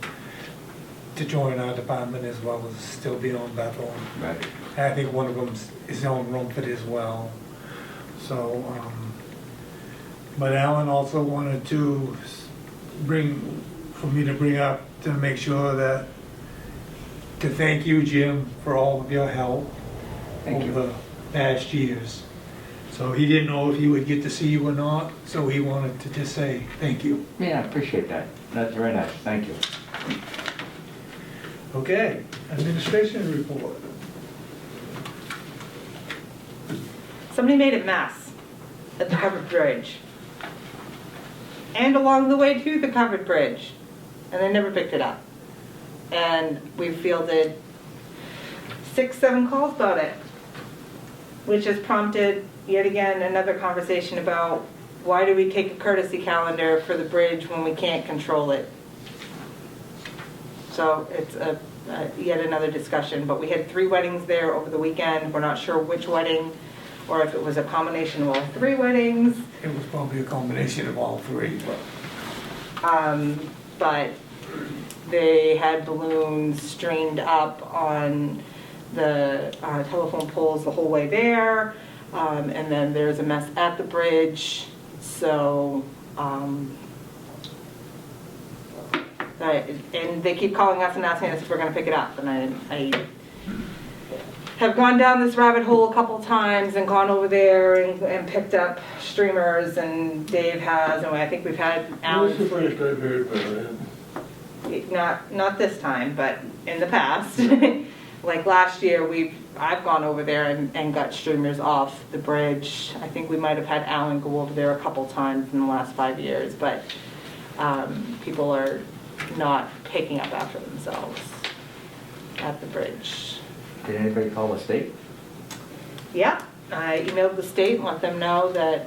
to join our department as well as still be on Bethel. Right. And I think one of them is on Rumford as well, so, but Alan also wanted to for me to bring up, to make sure that, to thank you, Jim, for all of your help Thank you. over the past years. So he didn't know if he would get to see you or not, so he wanted to just say thank you. Yeah, I appreciate that. That's very nice, thank you. Okay, administration report. somebody made a mess at the covered bridge. And along the way to the covered bridge. And they never picked it up. And we fielded 6-7 calls about it. Which has prompted, yet again, another conversation about why do we take a courtesy calendar for the bridge when we can't control it? So it's yet another discussion, but we had 3 weddings there over the weekend. We're not sure which wedding, or if it was a combination of all 3 weddings. It was probably a combination of all 3, But they had balloons stringed up on the telephone poles the whole way there. And then there's a mess at the bridge. So, and they keep calling us and asking us if we're gonna pick it up, and I have gone down this rabbit hole a couple times and gone over there and picked up streamers, and Dave has, and I think we've had Alan. This is the first I've heard about it. Not this time, but in the past. Like last year, I've gone over there and got streamers off the bridge. I think we might have had Alan go over there a couple times in the last 5 years, but people are not picking up after themselves at the bridge. Did anybody call the state? Yeah, I emailed the state and let them know that,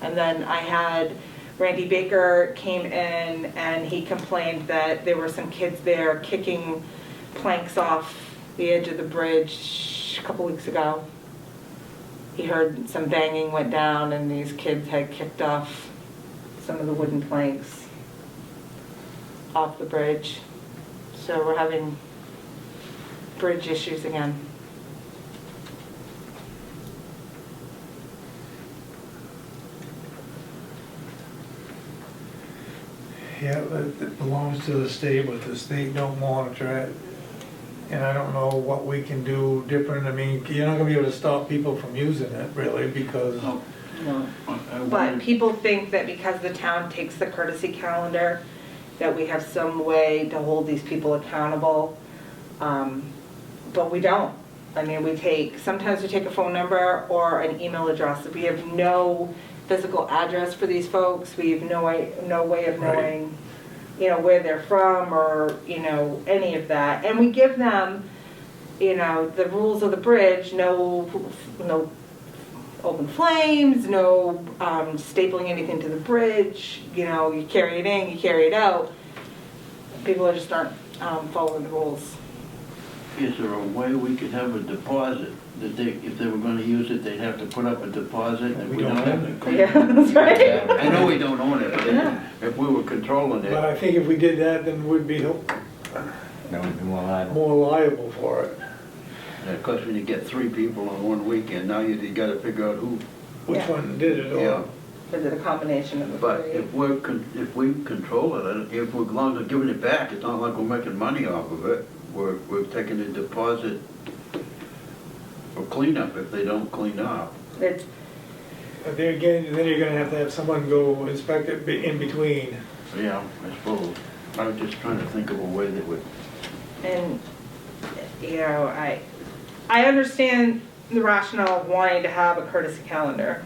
and then I had Randy Baker came in and he complained that there were some kids there kicking planks off the edge of the bridge a couple weeks ago. He heard some banging went down and these kids had kicked off some of the wooden planks off the bridge. So we're having bridge issues again. Yeah, it belongs to the state, but the state don't monitor it. And I don't know what we can do different. I mean, you're not gonna be able to stop people from using it, really, because, Oh, No. I But wondered- people think that because the town takes the courtesy calendar, that we have some way to hold these people accountable. But we don't. I mean, sometimes we take a phone number or an email address. We have no physical address for these folks. We have no way of knowing, where they're from or, any of that. And we give them, the rules of the bridge, no open flames, no stapling anything to the bridge, you carry it in, you carry it out. People just aren't following the rules. Is there a way we could have a deposit, that if they were gonna use it, they'd have to put up a deposit? If We don't have it. Yeah, that's right. I know we don't own it, but Yeah. if we were controlling but it, I think if we did that, then we'd be That would be more liable. more liable for it. of course, when you get 3 people on one weekend, now you gotta figure out who. Which Yeah. one did it, Yeah. or, Is it a combination of the But three? if we control it, if we're long as giving it back, it's not like we're making money off of it. We're taking a deposit for cleanup if they don't clean up. It's, but then again, then you're gonna have to have someone go inspect it in between. Yeah, I suppose. I was just trying to think of a way that would, and, I understand the rationale of wanting to have a courtesy calendar.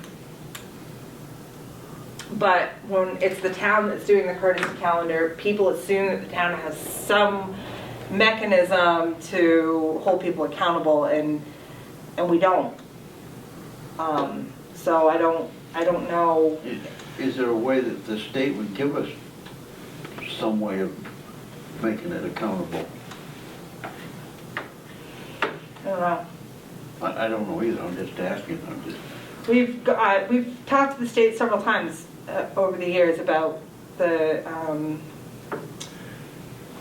But when it's the town that's doing the courtesy calendar, people assume that the town has some mechanism to hold people accountable, and we don't. So I don't know. is there a way that the state would give us some way of making it accountable? I don't know. I don't know either, I'm just asking, We've talked to the state several times over the years about the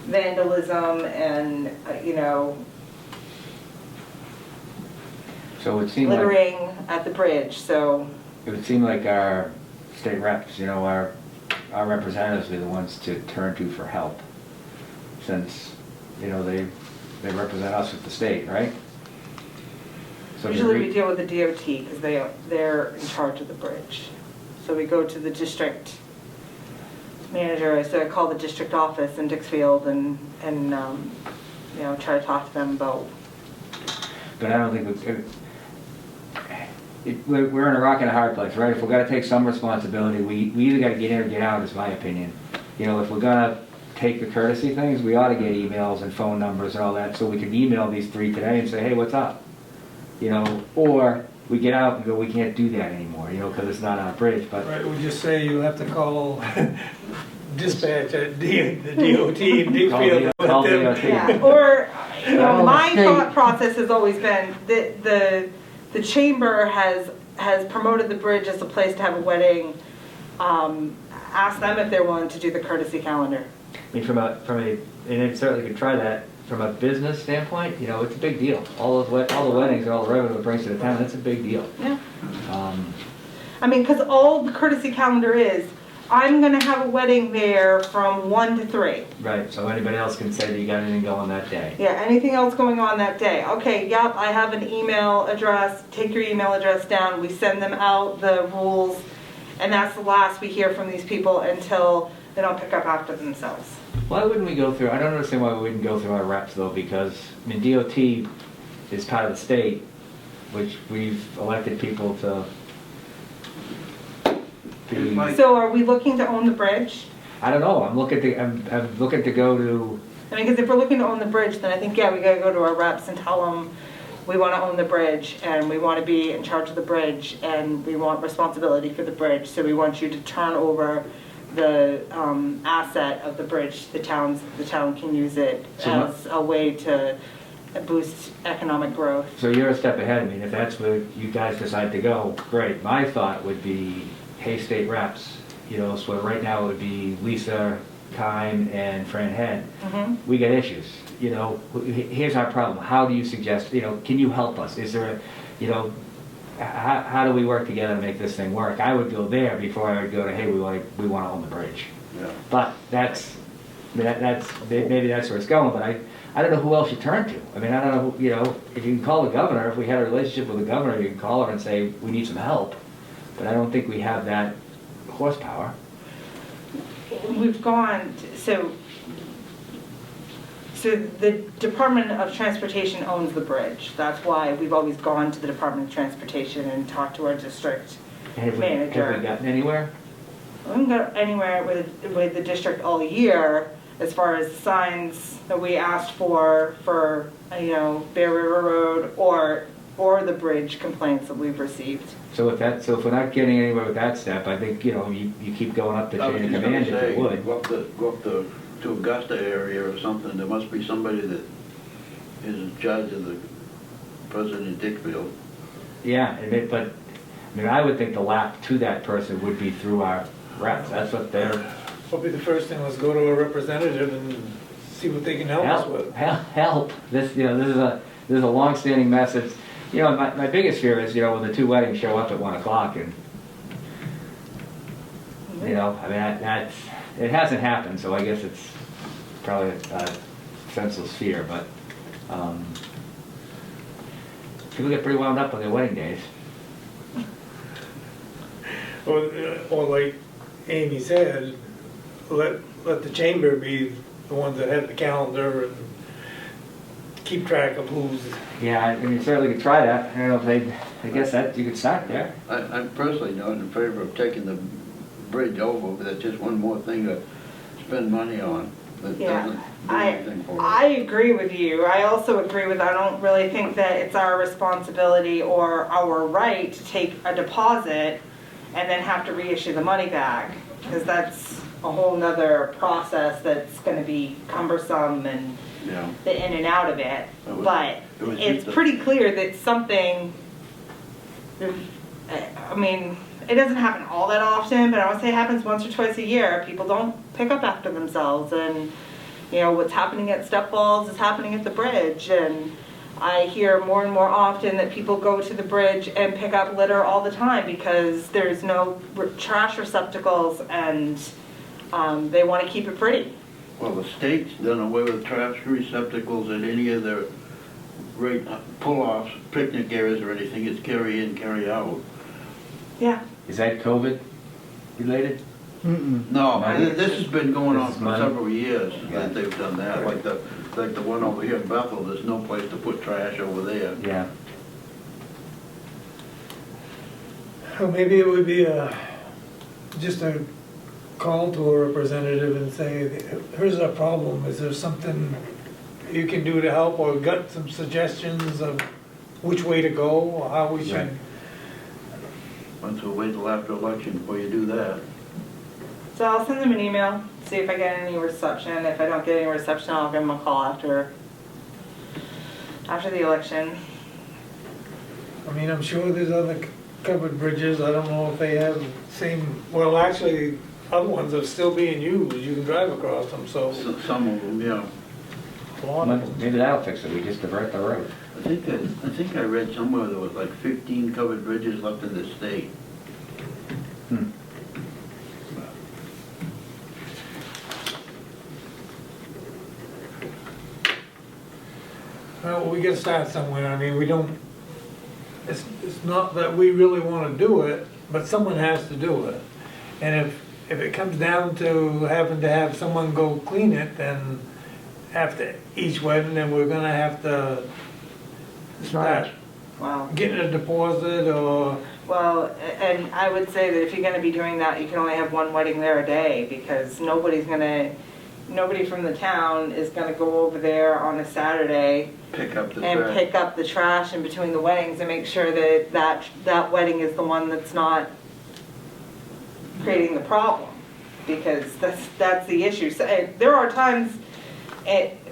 vandalism and, So it would seem like, littering at the bridge, so. it would seem like our state reps, our representatives are the ones to turn to for help. Since, they represent us with the state, right? So Usually we deal with the DOT because they're in charge of the bridge. So we go to the district manager, so I call the district office in Dixfield and try to talk to them about. But I don't think we're in a rock and a hard place, right? If we're gonna take some responsibility, we either gotta get in or get out, is my opinion. If we're gonna take the courtesy things, we ought to get emails and phone numbers and all that, so we can email these 3 today and say, hey, what's up? Or we get out and go, we can't do that anymore, because it's not our bridge, but. Right, we just say you have to call dispatch at the DOT in Dixfield. Call DOT. Yeah, or, Well, my state- thought process has always been that the chamber has promoted the bridge as a place to have a wedding. Ask them if they're willing to do the courtesy calendar. I mean, and it certainly could try that, from a business standpoint, it's a big deal. All the weddings and all the revenue it brings to the town, that's a big deal. Yeah. I mean, because all the courtesy calendar is, I'm gonna have a wedding there from 1 to 3. Right, so anybody else can say that you got anything going that day. Yeah, anything else going on that day? Okay, yep, I have an email address, take your email address down, we send them out the rules, and that's the last we hear from these people until they don't pick up after themselves. Why wouldn't we go through, I don't understand why we wouldn't go through our reps though, because, I mean, DOT is part of the state, which we've elected people to be. So are we looking to own the bridge? I don't know, I'm looking to go to, I mean, because if we're looking to own the bridge, then I think, yeah, we gotta go to our reps and tell them we wanna own the bridge, and we wanna be in charge of the bridge, and we want responsibility for the bridge, so we want you to turn over the asset of the bridge. The town can use it as a way to boost economic growth. so you're a step ahead of me, and if that's where you guys decide to go, great. My thought would be, hey, state reps, you know, so right now it would be Lisa, Kime, and Fran Head. We got issues, you know, here's our problem, how do you suggest, you know, can you help us? Is there a, you know, how do we work together to make this thing work? I would go there before I would go to, hey, we want to own the bridge. Yeah. But maybe that's where it's going, but I don't know who else you turn to. I mean, I don't know, you know, if you can call the governor, if we had a relationship with the governor, you can call her and say, we need some help. But I don't think we have that horsepower. We've gone, so the Department of Transportation owns the bridge. That's why we've always gone to the Department of Transportation and talked to our district manager. Have we gotten anywhere? We haven't got anywhere with the district all year as far as signs that we asked for, you know, Bear River Road or the bridge complaints that we've received. So if we're not getting anywhere with that step, I think, you know, you keep going up the I was chain of just gonna command if say, you would. go up to Augusta area or something, there must be somebody that is in charge of the President Dickfield. Yeah, but, I mean, I would think the lap to that person would be through our reps. That's what they're. Probably the first thing was go to a representative and see what they can help us with. Help. This, you know, this is a long-standing message. You know, my biggest fear is, you know, when the two weddings show up at 1 o'clock and, you know, I mean, it hasn't happened, so I guess it's probably a senseless fear, but people get pretty wound up on their wedding days. Or like Amy said, let the chamber be the ones that have the calendar and keep track of who's. Yeah, I mean, certainly could try that. I don't know if they'd, I guess that you could start there. I'm personally not in favor of taking the bridge over, but that's just one more thing to spend money on that doesn't do anything for us. I agree with you. I also agree with, I don't really think that it's our responsibility or our right to take a deposit and then have to reissue the money back, because that's a whole nother process that's gonna be cumbersome and Yeah. the in and out of it. But it was it's just a- pretty clear that something, I mean, it doesn't happen all that often, but I would say it happens once or twice a year. People don't pick up after themselves, and, you know, what's happening at Step Falls is happening at the bridge. And I hear more and more often that people go to the bridge and pick up litter all the time because there's no trash receptacles, and they want to keep it pretty. Well, the state's done away with trash receptacles at any of their pull-offs, picnic areas or anything. It's carry in, carry out. Yeah. Is that COVID related? No, this has been going on This is for money? several years that they've done that. Like the one over here in Bethel, there's no place to put trash over there. Yeah. Well, maybe it would be just a call to a representative and say, here's our problem, is there something you can do to help, or got some suggestions of which way to go, or how we should. Right. Once we wait till after election before you do that. So I'll send them an email, see if I get any reception. If I don't get any reception, I'll give them a call after the election. I mean, I'm sure there's other covered bridges, I don't know if they have the same, well, actually, other ones are still being used, you can drive across them, so. Some of them, yeah. A lot of them. Maybe that'll fix it, we just divert the road. I think I read somewhere there was like 15 covered bridges left in the state. Well, we gotta start somewhere, I mean, we don't, it's not that we really wanna do it, but someone has to do it. And if it comes down to having to have someone go clean it, then after each wedding, then we're gonna have to start Wow. getting a deposit or, Well, and I would say that if you're gonna be doing that, you can only have one wedding there a day, because nobody from the town is gonna go over there on a Saturday Pick up the and trash. pick up the trash in between the weddings and make sure that wedding is the one that's not creating the problem, because that's the issue. So, there are times,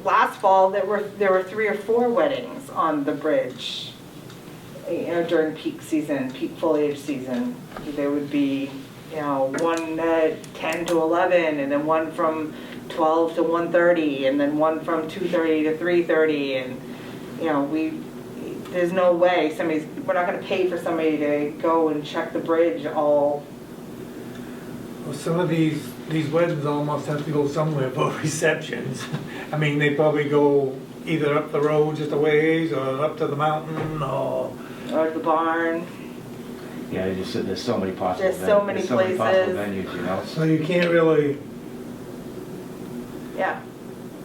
last fall, there were 3 or 4 weddings on the bridge, during peak season, peak foliage season. There would be, one at 10 to 11, and then one from 12 to 1:30, and then one from 2:30 to 3:30, and, there's no way we're not gonna pay for somebody to go and check the bridge all. well, some of these weddings almost have to go somewhere for receptions. I mean, they probably go either up the road just a ways or up to the mountain or. Or the barn. Yeah, there's so many possible. There's so many possible places. venues, So you can't really, Yeah.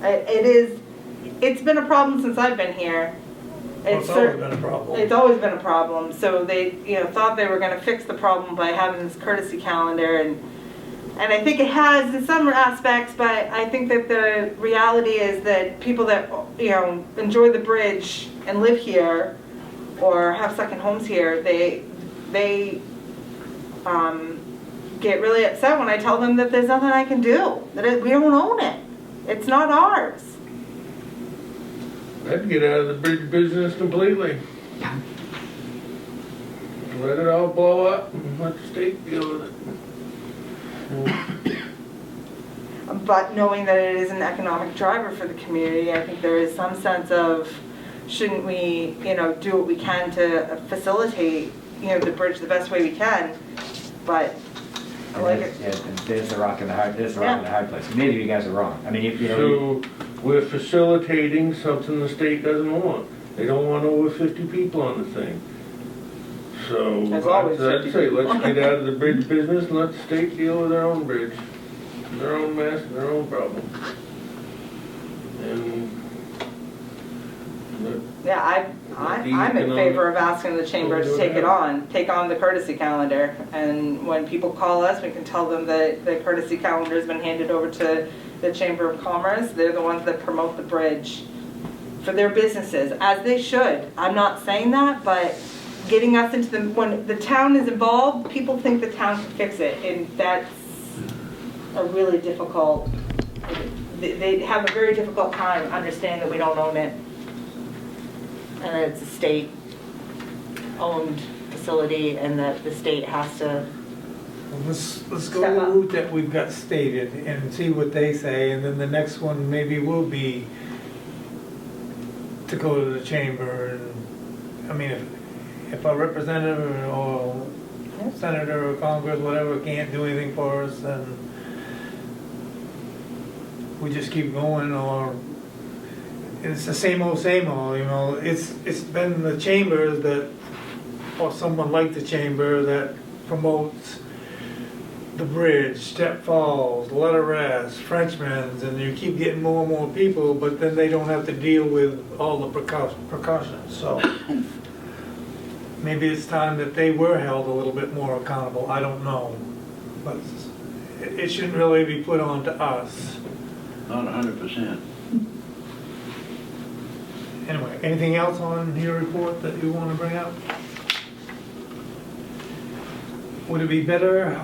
It's been a problem since I've been here. well, it's always been a problem. It's always been a problem, so they, thought they were gonna fix the problem by having this courtesy calendar, and I think it has in some aspects, but I think that the reality is that people that, enjoy the bridge and live here, or have second homes here, they get really upset when I tell them that there's nothing I can do, that we don't own it. It's not ours. I'd get out of the bridge business completely. Let it all blow up and let the state deal with it. But knowing that it is an economic driver for the community, I think there is some sense of, shouldn't we, do what we can to facilitate, the bridge the best way we can, but I like it. Yeah, and there's the rock in the hard place. Maybe you guys are wrong. I mean, So we're facilitating something the state doesn't want. They don't want over 50 people on the thing. So There's always I'd 50 say people. let's get out of the bridge business and let the state deal with their own bridge, their own mess, their own problem. And Yeah, I'm in favor of asking the chamber to take on the courtesy calendar. And when people call us, we can tell them that the courtesy calendar has been handed over to the Chamber of Commerce. They're the ones that promote the bridge for their businesses, as they should. I'm not saying that, but getting us into when the town is involved, people think the town can fix it, and that's a really difficult, they have a very difficult time understanding that we don't own it. And that it's a state-owned facility, and that the state has to. Let's go Step the up. route that we've got stated and see what they say, and then the next one maybe will be to go to the chamber. And I mean, if a representative or senator or Congress, whatever, can't do anything for us, then we just keep going, or it's the same old, it's been the chambers that, or someone like the chamber that promotes the bridge, Step Falls, Letter Rest, Frenchman's, and you keep getting more and more people, but then they don't have to deal with all the precautions, so maybe it's time that they were held a little bit more accountable, I don't know. But it shouldn't really be put on to us. Not 100%. Anyway, anything else on your report that you want to bring up? Would it be better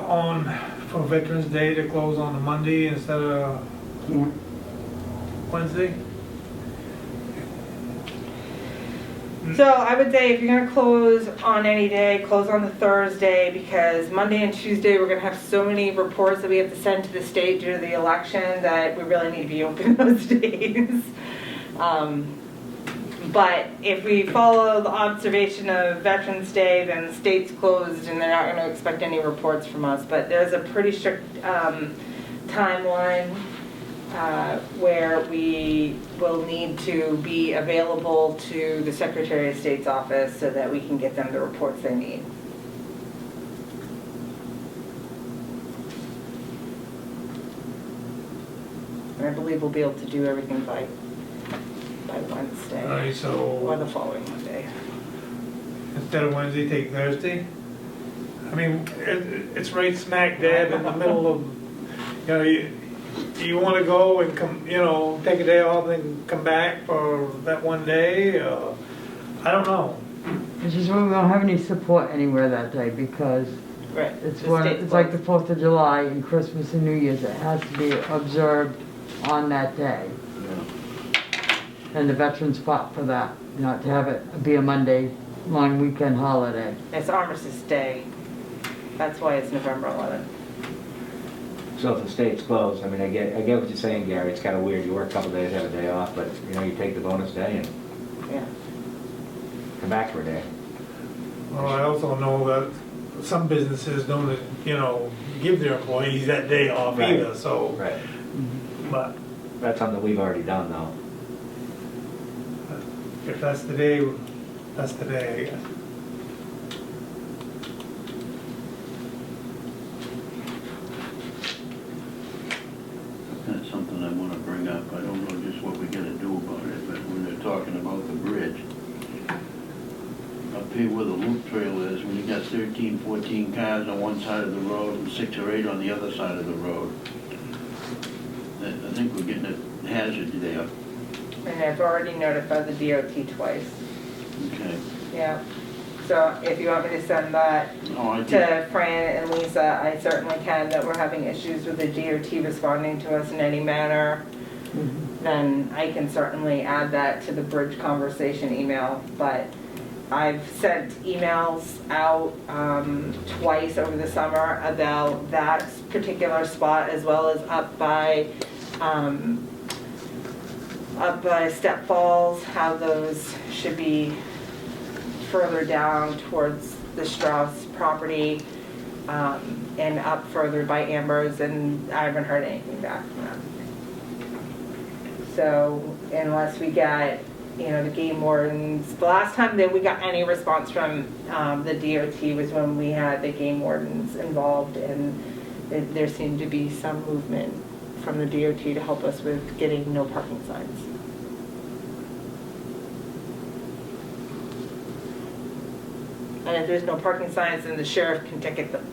for Veterans Day to close on a Monday instead of Wednesday? So I would say if you're gonna close on any day, close on the Thursday, because Monday and Tuesday, we're gonna have so many reports that we have to send to the state due to the election that we really need to be open those days. But if we follow the observation of Veterans Day, then the state's closed and they're not gonna expect any reports from us. But there's a pretty strict timeline where we will need to be available to the Secretary of State's office so that we can get them the reports they need. And I believe we'll be able to do everything by Wednesday. All right, Or so the following Monday. instead of Wednesday, take Thursday? I mean, it's right smack dab in the middle of, you know, you wanna go and come, you know, take a day off and come back for that one day? I don't know. It's just we don't have any support anywhere that day because Right. it's the one, state's it's like the closed. 4th of July and Christmas and New Year's. It has to be observed on that day. And the veterans fought for that, not to have it be a Monday, long weekend holiday. It's Armistice Day. That's why it's November 11th. So if the state's closed, I mean, I get what you're saying, Gary, it's kinda weird, you work a couple days, have a day off, but, you know, you take the bonus day and Yeah. come back for a day. Well, I also know that some businesses don't, you know, give their employees that day off Right. either, so, Right. but That's something we've already done, though. if that's the day, that's the day, I guess. That's something I wanna bring up. I don't know just what we gotta do about it, but when they're talking about the bridge, up here where the loop trail is, when you got 13, 14 cars on one side of the road and 6 or 8 on the other side of the road, I think we're getting a hazard there. And I've already notified the DOT twice. Okay. Yeah. So if you want me to send that No, I think, to Fran and Lisa, I certainly can, that we're having issues with the DOT responding to us in any manner. Then I can certainly add that to the bridge conversation email. But I've sent emails out twice over the summer about that particular spot, as well as up by Step Falls, how those should be further down towards the Strauss property, and up further by Amber's, and I haven't heard anything back from them. So unless we get, you know, the game wardens, the last time that we got any response from the DOT was when we had the game wardens involved, and there seemed to be some movement from the DOT to help us with getting no parking signs. And if there's no parking signs, then the sheriff can ticket them.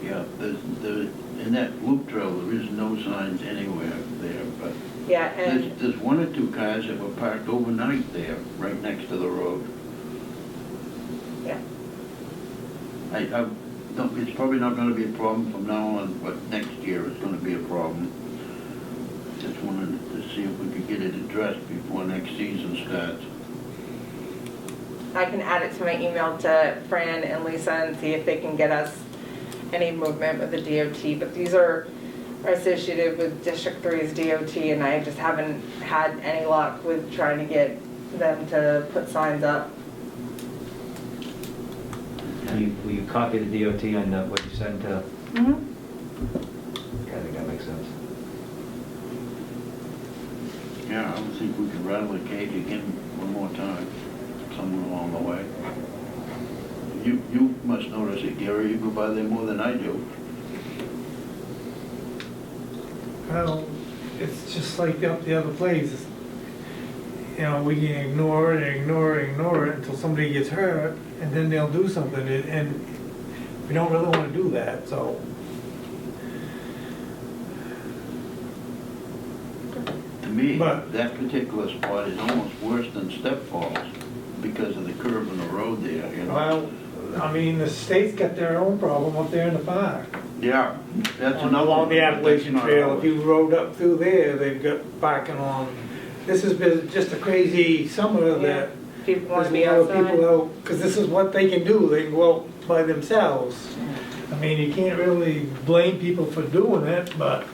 yeah, in that loop trail, there is no signs anywhere there, but Yeah, and there's 1 or 2 cars that were parked overnight there, right next to the road. yeah, I don't, it's probably not gonna be a problem from now on, but next year it's gonna be a problem. Just wanted to see if we could get it addressed before next season starts. I can add it to my email to Fran and Lisa and see if they can get us any movement with the DOT. But these are associated with District 3's DOT, and I just haven't had any luck with trying to get them to put signs up. Will you copy the DOT on what you sent to, Mm-hmm. I think that makes sense. Yeah, I would think we could rattle the cage again one more time, somewhere along the way. You must notice it, Gary, you go by there more than I do. Well, it's just like up the other places. You know, we can ignore it, ignore it, ignore it until somebody gets hurt, and then they'll do something, and we don't really want to do that, so. To me, But- that particular spot is almost worse than Step Falls because of the curve in the road there, you know? Well, I mean, the state's got their own problem up there in the park. Yeah, that's On another. along the one, but that's Appalachian not Trail, ours. if you rode up through there, they've got parking on. This has been just a crazy summer that People want there's to be a lot of people outside. out, because this is what they can do, they can go out by themselves. I mean, you can't really blame people for doing it, but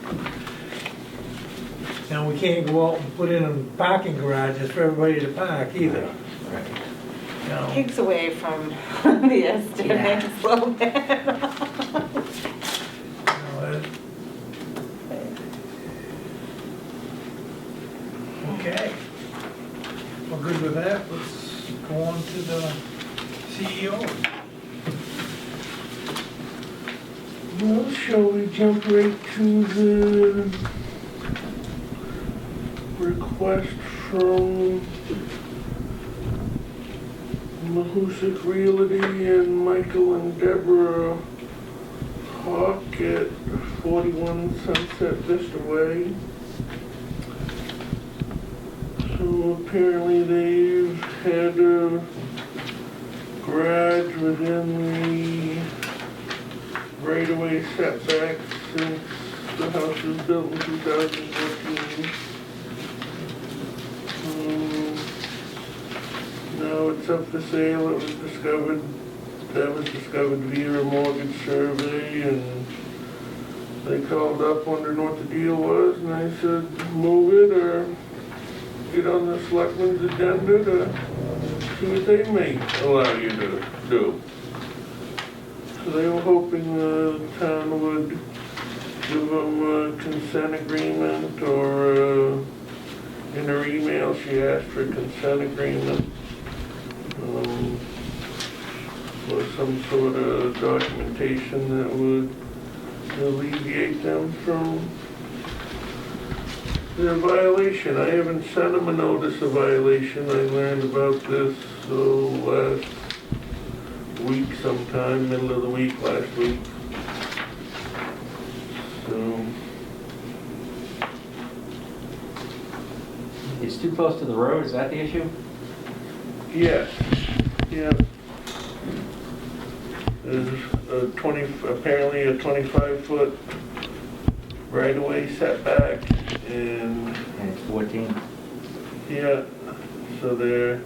Now, we can't go out and put in parking garages for everybody to park either, Right. you know. Takes away from the estimate, Yeah. makes it slow down. You know, Okay. We're good with that. Let's go on to the CEO. Well, shall we jump right to the request from Mahoosic Realty and Michael and Deborah Hawk at 41 Sunset Vista Way? So apparently they've had a garage within the right-of-way setback since the house was built in 2014. Now it's up for sale. That was discovered via a mortgage survey, and they called up wondering what the deal was, and I said, move it or get on the Selectmen's agenda to see what they may allow you to do. So they were hoping the town would give them a consent agreement, or in her email she asked for a consent agreement, or some sort of documentation that would alleviate them from their violation. I haven't sent them a notice of violation. I learned about this last week sometime, middle of the week, last week. So, It's too close to the road, is that the issue? yes, yeah. There's apparently a 25-foot right-of-way setback, and And it's 14? yeah, so they're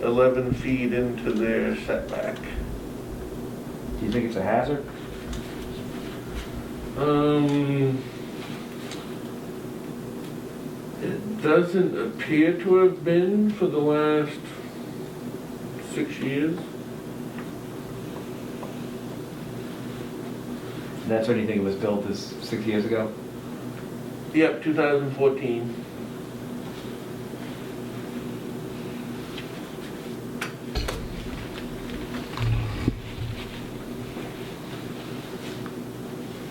11 feet into their setback. Do you think it's a hazard? It doesn't appear to have been for the last 6 years. That's when you think it was built, is 6 years ago? Yep, 2014.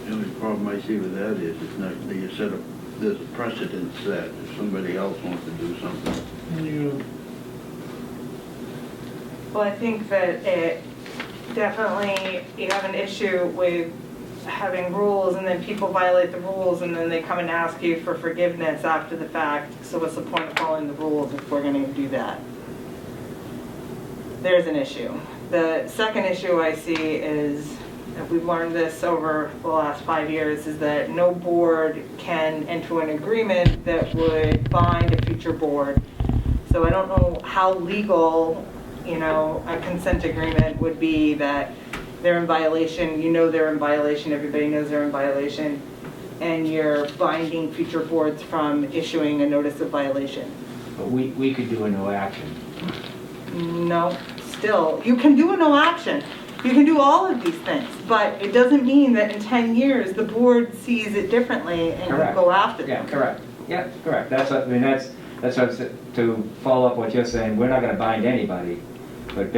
The only problem I see with that is, it's not, you set up, there's a precedent set, if somebody else wants to do something. You, Well, I think that it definitely, you have an issue with having rules and then people violate the rules and then they come and ask you for forgiveness after the fact. So what's the point of following the rules if we're gonna do that? There's an issue. The second issue I see is, and we've learned this over the last 5 years, is that no board can enter an agreement that would bind a future board. So I don't know how legal, a consent agreement would be that they're in violation, they're in violation, everybody knows they're in violation, and you're binding future boards from issuing a notice of violation. But we could do a no action. No, still, you can do a no action. You can do all of these things, but it doesn't mean that in 10 years, the board sees it differently and you Correct. go after them. Yeah, correct. Yeah, correct. That's what I'm saying, to follow up what you're saying, we're not gonna bind anybody, but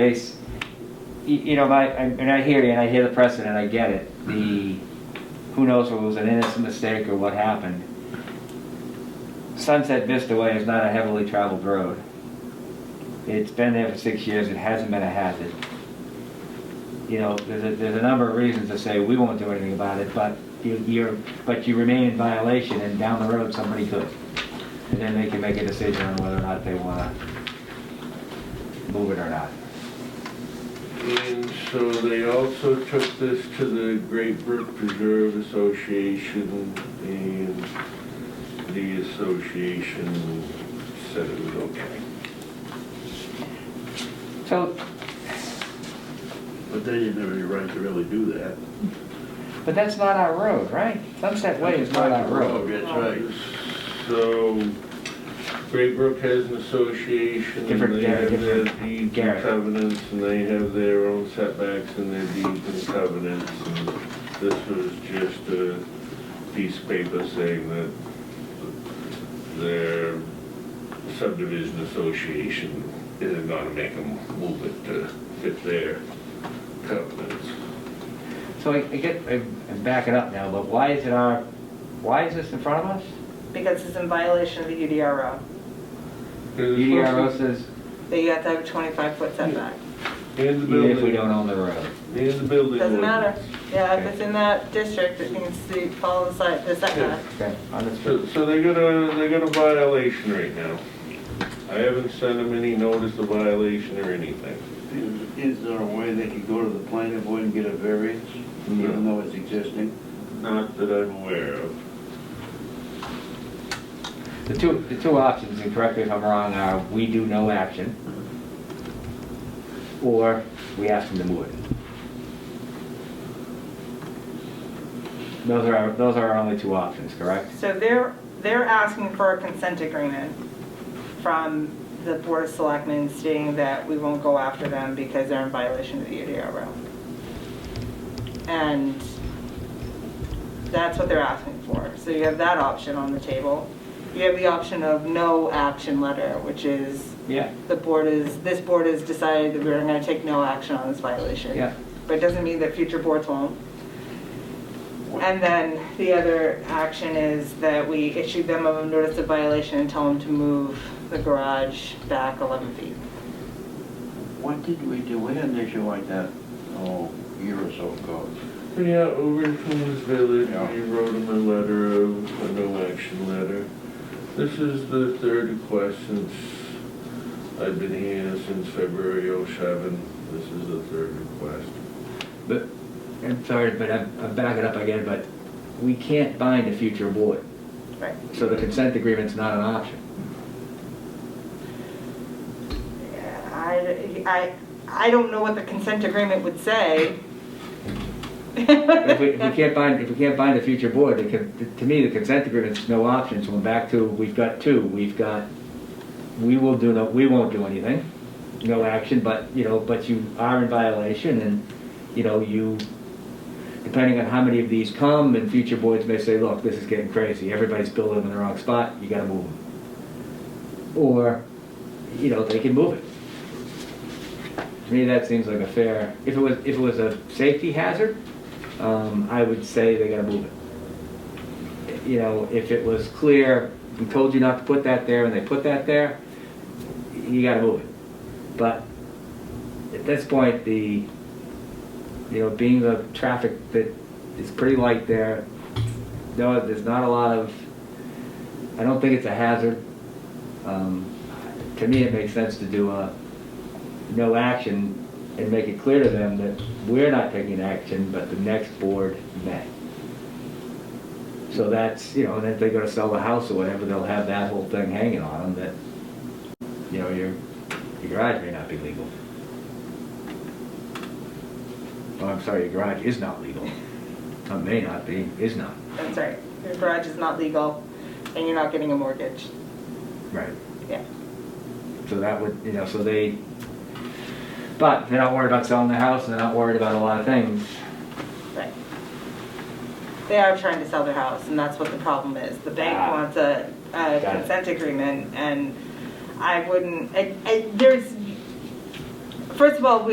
and I hear you, and I hear the precedent, I get it. Who knows if it was an innocent mistake or what happened. Sunset Vista Way is not a heavily traveled road. It's been there for 6 years, it hasn't been a hazard. There's a number of reasons to say we won't do anything about it, but you remain in violation, and down the road somebody could. And then they can make a decision on whether or not they wanna move it or not. and so they also took this to the Great Brook Preserve Association, and the association said it was okay. So, But they didn't have any right to really do that. but that's not our road, right? Sunset Way is not our road. That's right. So, Great Brook has an association, and Different- they yeah, have their different- deeds and Garrett. covenants, and they have their own setbacks and their deeds and covenants. And this was just a piece of paper saying that their subdivision association isn't gonna make them move it to fit their covenants. So I'm backing up now, but why is this in front of us? Because it's in violation of the UDRO. UDRO says, That you have to have a 25-foot setback. And the even if building. we don't own the road. And the building. Doesn't matter. ordinance. Yeah, if it's in that district, it needs to follow the setback. Okay, understood. So they got a violation right now. I haven't sent them any notice of violation or anything. Is there a way they could go to the planning board and get a variance, even though it's existing? Not that I'm aware of. The two options, and correct me if I'm wrong, are we do no action, or we ask them to move it. Those are our only two options, correct? So they're asking for a consent agreement from the Board of Selectmen stating that we won't go after them because they're in violation of the UDRO. And that's what they're asking for. So you have that option on the table. You have the option of no action letter, which is Yeah, this board has decided that we're going to take no action on this violation. yeah. But it doesn't mean that future boards won't. And then the other action is that we issue them a notice of violation and tell them to move the garage back 11 feet. What did we do? We had an issue like that, a year or so ago. Yeah, over in Coons Village, Yeah. we wrote them a letter a no action letter. This is the third request since I've been here, since February '07. This is the third request. But, I'm sorry, but I'm backing up again, but we can't bind a future board. Right. So the consent agreement's not an option. I don't know what the consent agreement would say. If we can't bind a future board, to me, the consent agreement's no option, so we're back to, we've got two. We won't do anything, no action, but you are in violation, and, depending on how many of these come, and future boards may say, look, this is getting crazy, everybody's building in the wrong spot, you gotta move them. Or, they can move it. To me, that seems like a fair, if it was a safety hazard, I would say they gotta move it. If it was clear, we told you not to put that there and they put that there, you gotta move it. But at this point, being the traffic that is pretty light there, no, there's not a lot of, I don't think it's a hazard. To me, it makes sense to do a no action and make it clear to them that we're not taking action, but the next board may. So that's, and if they're gonna sell the house or whatever, they'll have that whole thing hanging on them that, your garage may not be legal. Oh, I'm sorry, your garage is not legal. It may not be, is not. That's right. Your garage is not legal and you're not getting a mortgage. Right. Yeah. So that would, but they're not worried about selling the house, and they're not worried about a lot of things. Right. They are trying to sell their house, and that's what the problem is. The bank wants a Got it. consent agreement, and I wouldn't, there's, first of all,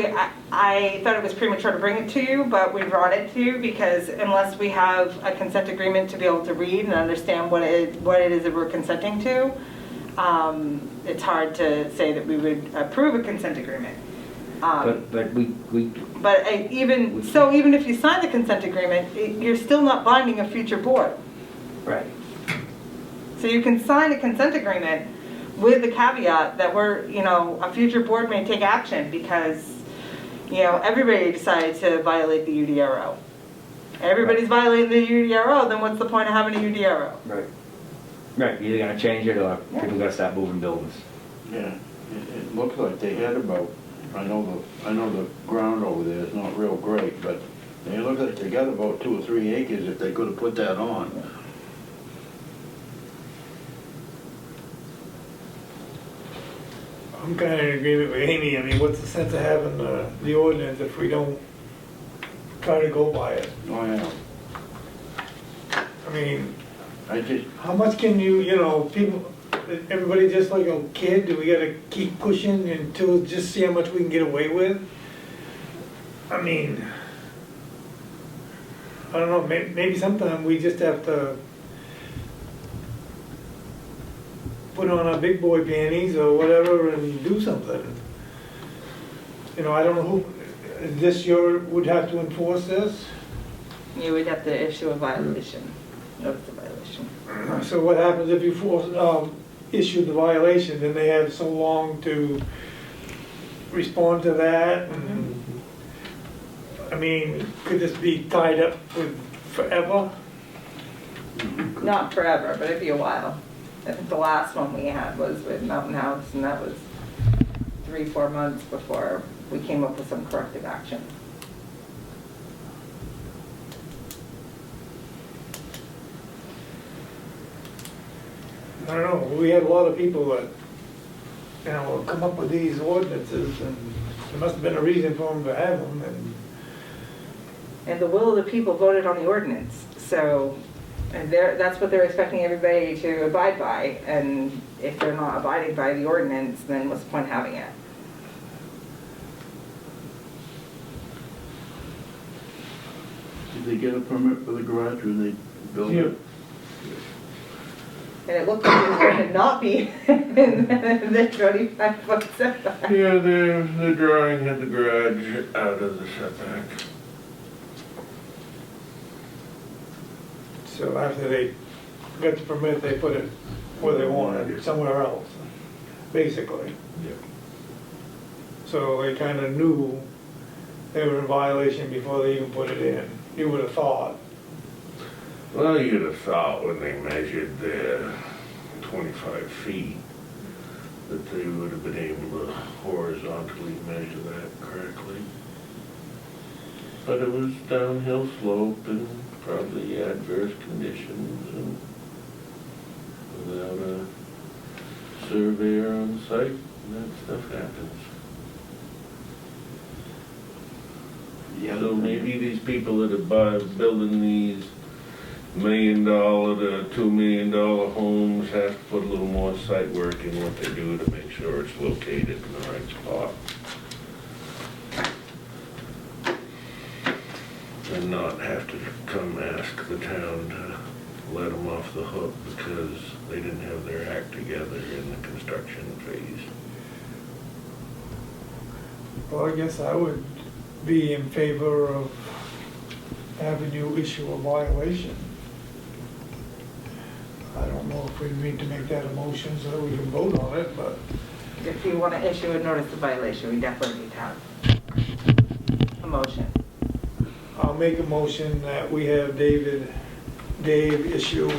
I thought it was premature to bring it to you, but we brought it to you because unless we have a consent agreement to be able to read and understand what it is that we're consenting to, it's hard to say that we would approve a consent agreement. But we, But even if you sign the consent agreement, you're still not binding a future board. right. So you can sign a consent agreement with the caveat that a future board may take action because, everybody decided to violate the UDRO. Everybody's violating the UDRO, then what's the point of having a UDRO? Right. Right, you're either gonna change it or people gotta stop moving buildings. Yeah, it looks like they had about, I know the ground over there is not real great, but they look like they got about 2 or 3 acres if they could have put that on. I'm kind of in agreement with Amy. I mean, what's the sense of having the ordinance if we don't try to go by it? Oh, yeah. I mean, I just, how much can you, people, everybody just like a kid? Do we gotta keep pushing until just see how much we can get away with? I mean, I don't know, maybe sometime we just have to put on our big boy panties or whatever and do something. I don't know who, would have to enforce this? You would have to issue a violation, notice of violation. So what happens if you issue the violation, then they have so long to respond to that? And, I mean, could this be tied up with forever? Not forever, but it'd be a while. I think the last one we had was with Mountain House, and that was 3-4 months before we came up with some corrective action. I don't know, we had a lot of people that, come up with these ordinances, and there must have been a reason for them to have them, And the will of the people voted on the ordinance, so that's what they're expecting everybody to abide by. And if they're not abiding by the ordinance, then what's the point of having it? did they get a permit for the garage when they built it? And it looked like it was going to not be in the 25-foot setback. Yeah, the drawing had the garage out of the setback. so after they got the permit, they put it where they wanted, somewhere else, basically. Yep. So they kind of knew they were in violation before they even put it in. You would have thought. Well, you'd have thought when they measured the 25 feet that they would have been able to horizontally measure that correctly. But it was downhill slope and probably adverse conditions and without a surveyor on site, that stuff happens. Yeah. So maybe these people that are building these $1 million to $2 million homes have to put a little more site work in what they do to make sure it's located in the right spot. And not have to come ask the town to let them off the hook because they didn't have their act together in the construction phase. Well, I guess I would be in favor of having you issue a violation. I don't know if we need to make that a motion so that we can vote on it, but If you want to issue a notice of violation, we definitely need to have a motion. I'll make a motion that we have Dave issue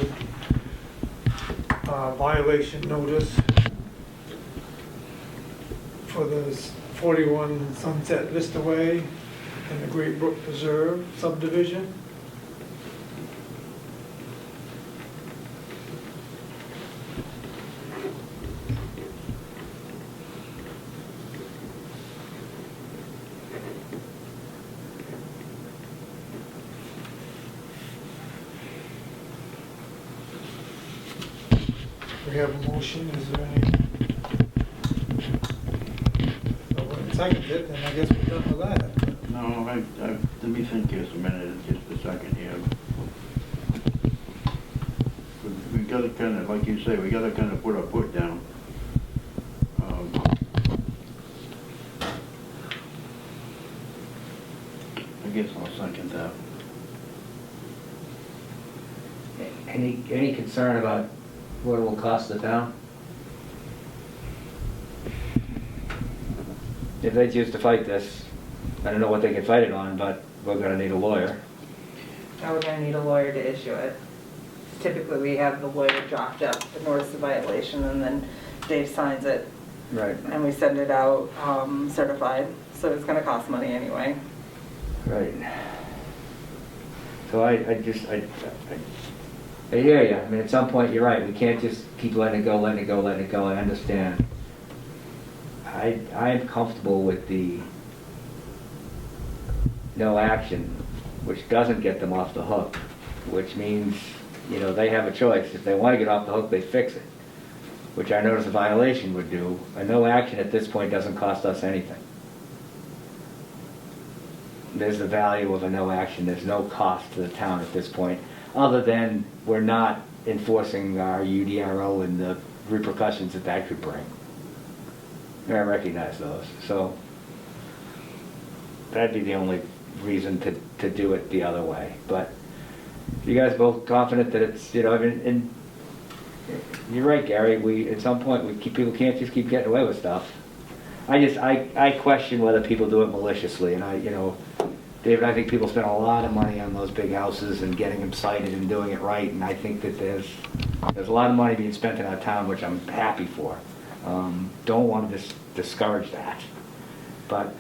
a violation notice for the 41 Sunset Vista Way in the Great Brook Preserve subdivision. We have a motion, is there any? No one seconds it, then I guess we're done with that. No, let me think just a minute, just a second here. We gotta kinda, like you say, we gotta kinda put our foot down. I guess I'll second that. Any concern about what it will cost the town? If they choose to fight this, I don't know what they can fight it on, but we're gonna need a lawyer. Now we're going to need a lawyer to issue it. Typically, we have the lawyer draft up the notice of violation, and then Dave signs it, Right. and we send it out certified, so it's going to cost money anyway. Right. So I hear you. I mean, at some point, you're right. We can't just keep letting it go, I understand. I'm comfortable with the no action, which doesn't get them off the hook, which means, you know, they have a choice. If they want to get off the hook, they fix it, which I notice a violation would do. A no action at this point doesn't cost us anything. There's the value of a no action. There's no cost to the town at this point, other than we're not enforcing our UDRO and the repercussions that that could bring. I recognize those. So that'd be the only reason to do it the other way. But you guys both confident that it's, you know, I mean, and you're right, Gary, at some point, people can't just keep getting away with stuff. I question whether people do it maliciously, and you know, David, I think people spend a lot of money on those big houses and getting them sited and doing it right, and I think that there's a lot of money being spent in our town, which I'm happy for. Don't want to discourage that. But,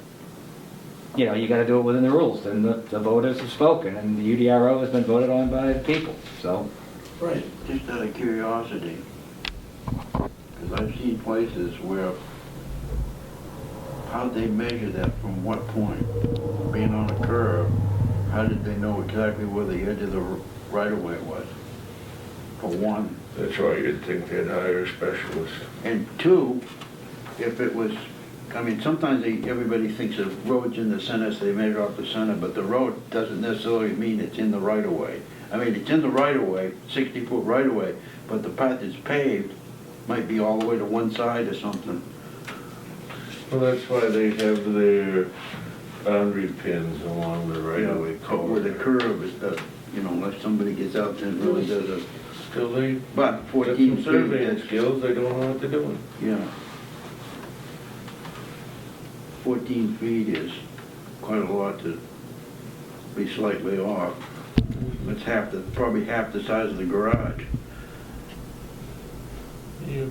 you know, you gotta do it within the rules, and the voters have spoken, and the UDRO has been voted on by the people, so. Right, just out of curiosity, because I've seen places where, how'd they measure that from what point? Being on a curve, how did they know exactly where the edge of the right-of-way was? For one. That's why you'd think they'd hire a specialist. And two, if it was, I mean, sometimes everybody thinks the road's in the center, so they measure off the center, but the road doesn't necessarily mean it's in the right-of-way. I mean, it's in the right-of-way, 60-foot right-of-way, but the path that's paved might be all the way to one side or something. Well, that's why they have their boundary pins along the right-of-way Where the curve is, you know, unless somebody gets out there and really does a, Till they but get 14 some feet, surveying that's, skills, they don't know what they're doing. yeah. 14 feet is quite a lot to be slightly off. That's probably half the size of the garage. Yeah.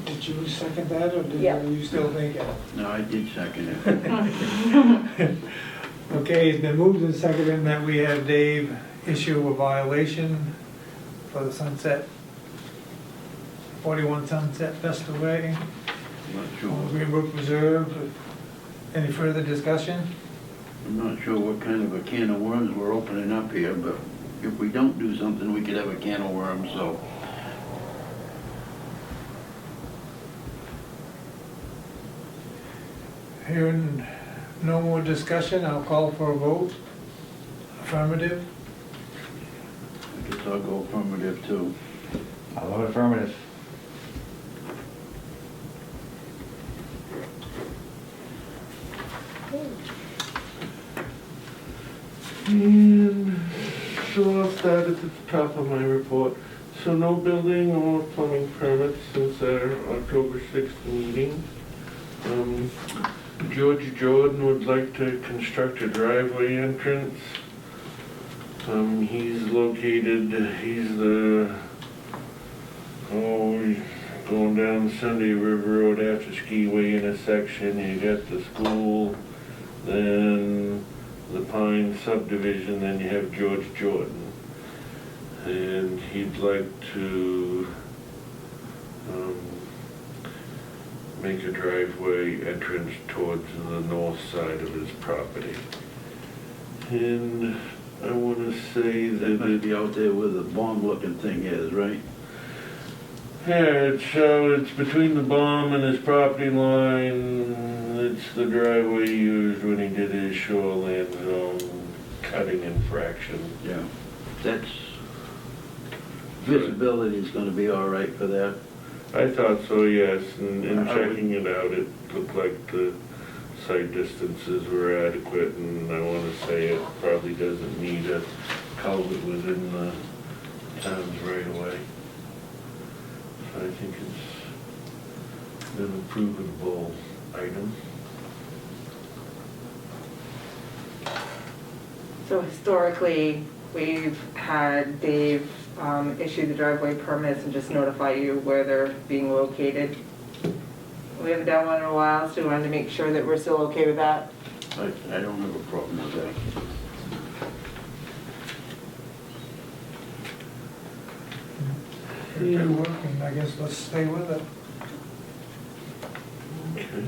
Did you second that, or Yeah. are you still thinking? No, I did second it. Okay, it's been moved and seconded that we have Dave issue a violation for the Sunset, 41 Sunset Vista Way, I'm not sure. on Green Brook Reserve. Any further discussion? I'm not sure what kind of a can of worms we're opening up here, but if we don't do something, we could have a can of worms, so. Hearing no more discussion, I'll call for a vote. Affirmative? I guess I'll go affirmative too. I'll vote affirmative. And so I'll start at the top of my report. So no building or plumbing permits since our October 6th meeting. George Jordan would like to construct a driveway entrance. He's going down Sunday River Road after Skiway intersection. You got the school, then the Pine subdivision, then you have George Jordan. And he'd like to make a driveway entrance towards the north side of his property. And I want to say That that must be out there where the bomb-looking thing is, right? it's between the bomb and his property line. It's the driveway he used when he did his shoreline zone cutting infraction. Yeah. That's, visibility is gonna be all right for that. I thought so, yes, and in I would- checking it out, it looked like the site distances were adequate, and I want to say it probably doesn't need a culvert within the town's right away. So I think it's an approvable item. So historically, we've had Dave issue the driveway permits and just notify you where they're being located. We haven't done one in a while, so we wanted to make sure that we're still okay with that. I don't have a problem with that. Good work, and I guess let's stay with it. Okay.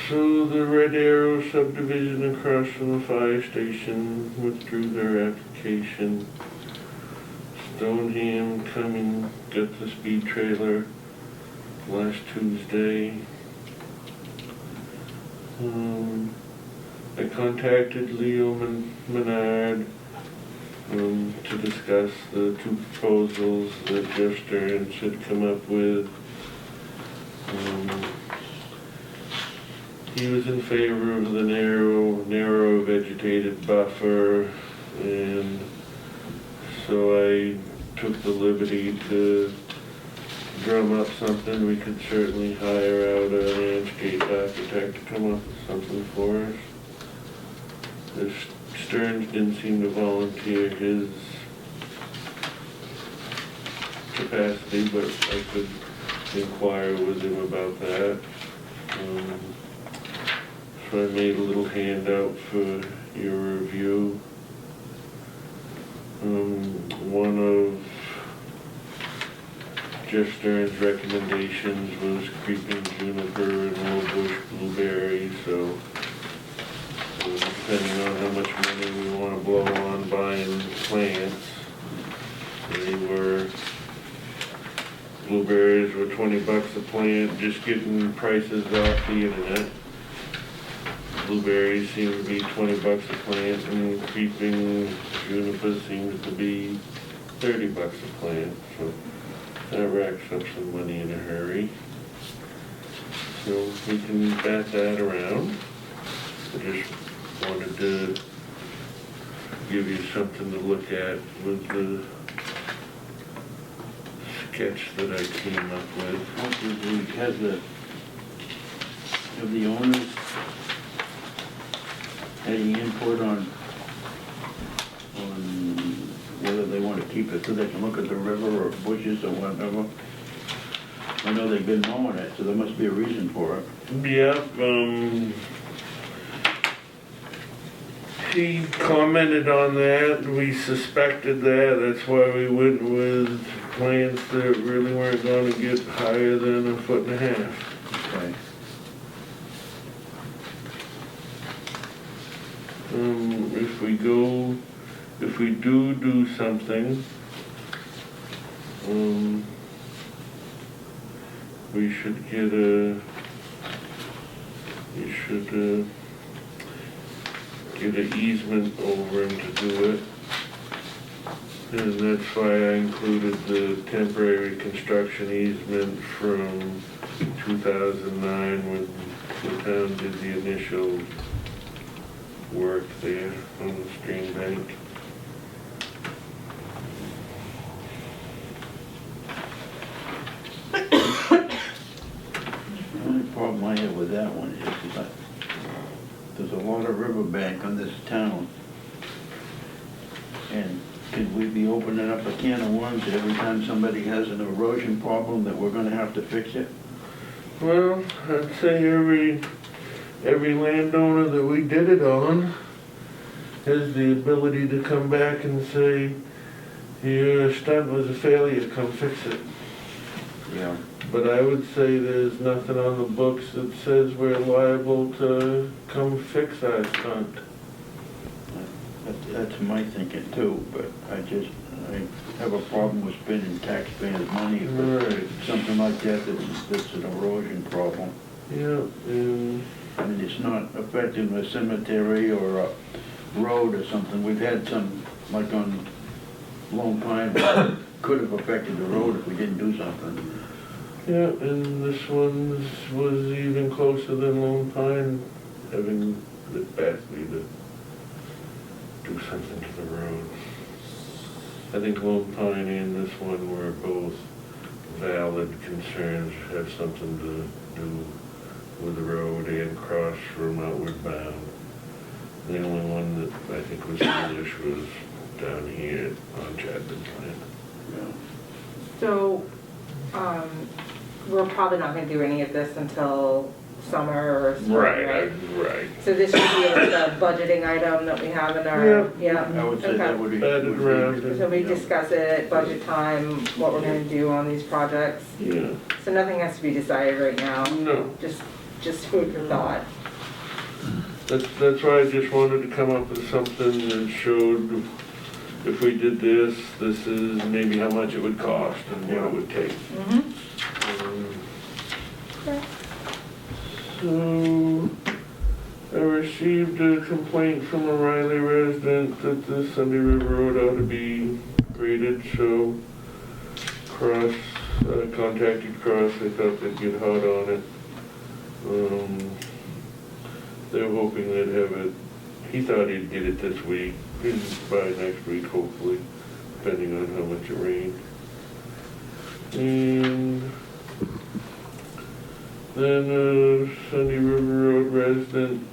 So the Red Arrow subdivision across from the fire station withdrew their application. Stoneham coming, got the speed trailer last Tuesday. I contacted Leo Menard to discuss the two proposals that Jeff Stearns had come up with. He was in favor of the narrow vegetated buffer, and so I took the liberty to drum up something. We could certainly hire out a landscape architect to come up with something for us. If Stearns didn't seem to volunteer his capacity, but I could inquire with him about that. So I made a little handout for your review. One of Jeff Stearns' recommendations was creeping juniper and low bush blueberry, so depending on how much money we want to blow on buying plants, blueberries were $20 a plant, just getting prices off the internet. Blueberries seem to be $20 a plant, and creeping juniper seems to be $30 a plant, so that racks up some money in a hurry. So we can bat that around. I just wanted to give you something to look at with the sketch that I came up with. Have the owners any input on whether they want to keep it so they can look at the river or bushes or whatever? I know they've been mowing it, so there must be a reason for it. Yep, he commented on that, we suspected that, that's why we went with plants that really weren't gonna get higher than 1.5 feet. Okay. If we do something, we should get an easement over him to do it. And that's why I included the temporary construction easement from 2009 when the town did the initial work there on the stream bank. The only problem I have with that one is that there's a lot of riverbank on this town. And could we be opening up a can of worms every time somebody has an erosion problem that we're gonna have to fix it? Well, I'd say every landowner that we did it on has the ability to come back and say, your stunt was a failure, come fix it. Yeah. But I would say there's nothing on the books that says we're liable to come fix our stunt. That's my thinking too, but I have a problem with spending taxpayers' money for Right. something like that that's an erosion problem. Yeah, and I mean, it's not affecting a cemetery or a road or something. We've had some, like on Lone Pine, that could have affected the road if we didn't do something. yeah, and this one was even closer than Lone Pine, having the capacity to do something to the road. I think Lone Pine and this one were both valid concerns, have something to do with the road and cross from outward bound. The only one that I think was foolish was down here on Chapman's land. Yeah. So, we're probably not gonna do any of this until summer or spring, Right, right. So this should be like a budgeting item that we have in our, I would say that would be. Added round and- So we discuss it at budget time, what we're gonna do on these projects. Yeah, So nothing has to be decided right now, no, just food for thought. that's why I just wanted to come up with something that showed if we did this, this is maybe how much it would cost and what it would take. So, I received a complaint from a Riley resident that the Sunday River Road ought to be graded, so contacted Cross, they thought they'd get hot on it. They're hoping they'd have it, he thought he'd get it this week, by next week hopefully, depending on how much it rained. And then a Sunday River Road resident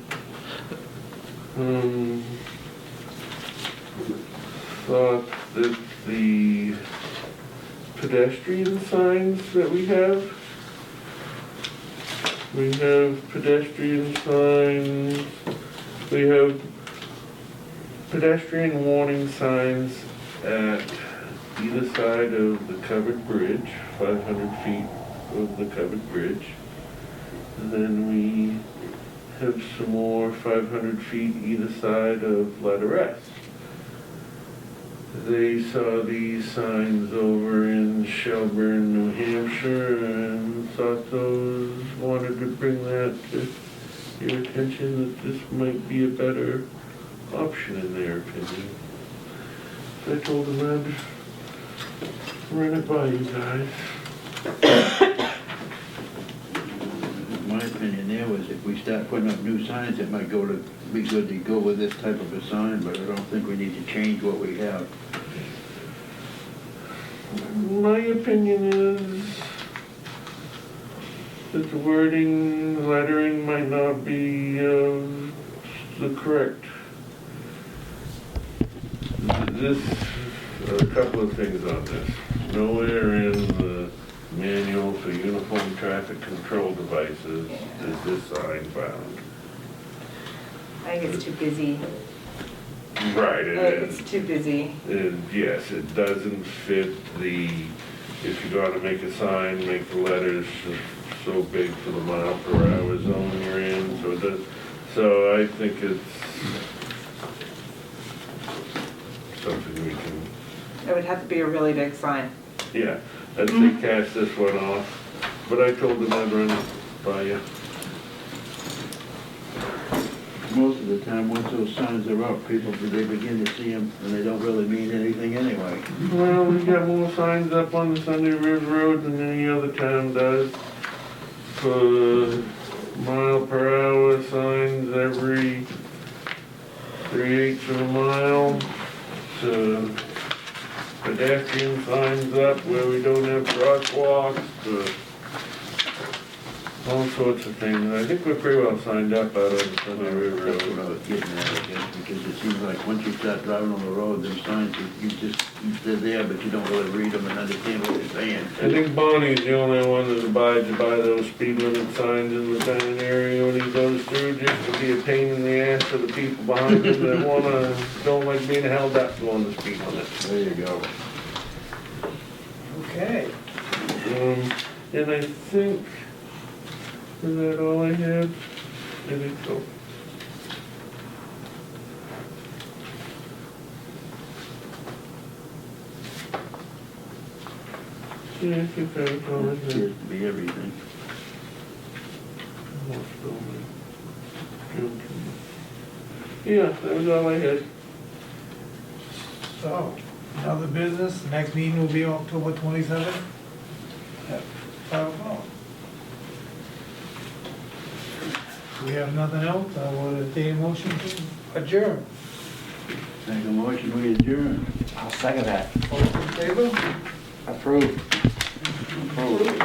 thought that the pedestrian signs that we have pedestrian signs, we have pedestrian warning signs at either side of the covered bridge, 500 feet of the covered bridge. And then we have some more 500 feet either side of letter S. They saw these signs over in Shelburne, New Hampshire, and thought wanted to bring that to your attention, that this might be a better option in their opinion. So I told them I'd run it by you guys. My opinion there was if we start putting up new signs, it might be good to go with this type of a sign, but I don't think we need to change what we have. My opinion is that the wording, lettering might not be the correct. A couple of things on this. Nowhere in the manual for uniform traffic control devices is this sign found. I think it's too busy. Right, it is. It's too busy. And yes, it doesn't fit if you're gonna make a sign, make the letters so big for the mile per hour zone you're in, so I think it's something we can, It would have to be a really big sign. yeah, I'd say cast this one off, but I told them I'd run it by you. Most of the time, once those signs are up, they begin to see them, and they don't really mean anything anyway. Well, we got more signs up on the Sunday River Road than any other town does. Mile per hour signs every 3/8 of a mile. Pedestrian signs up where we don't have crosswalks. All sorts of things. I think we're pretty well signed up out on the Sunday River That's what I Road. was getting at, I guess, because it seems like once you start driving on the road, them signs, they're there, but you don't really read them and understand what they're saying. I think Bonnie's the only one that abides by those speed limit signs in the town area when he goes through, just to be a pain in the ass for the people behind him that don't like being held up going the speed limit. There you go. Okay. And I think, is that all I had? I think so. Yeah, I think that was all I That had. appears to be everything. Yeah, that was all I had. So, another business, the next meeting will be October 27th at 5 o'clock. If we have nothing else, I will entertain a motion to adjourn. Make a motion, we adjourn. I'll second that. All in favor? Approved. Approved.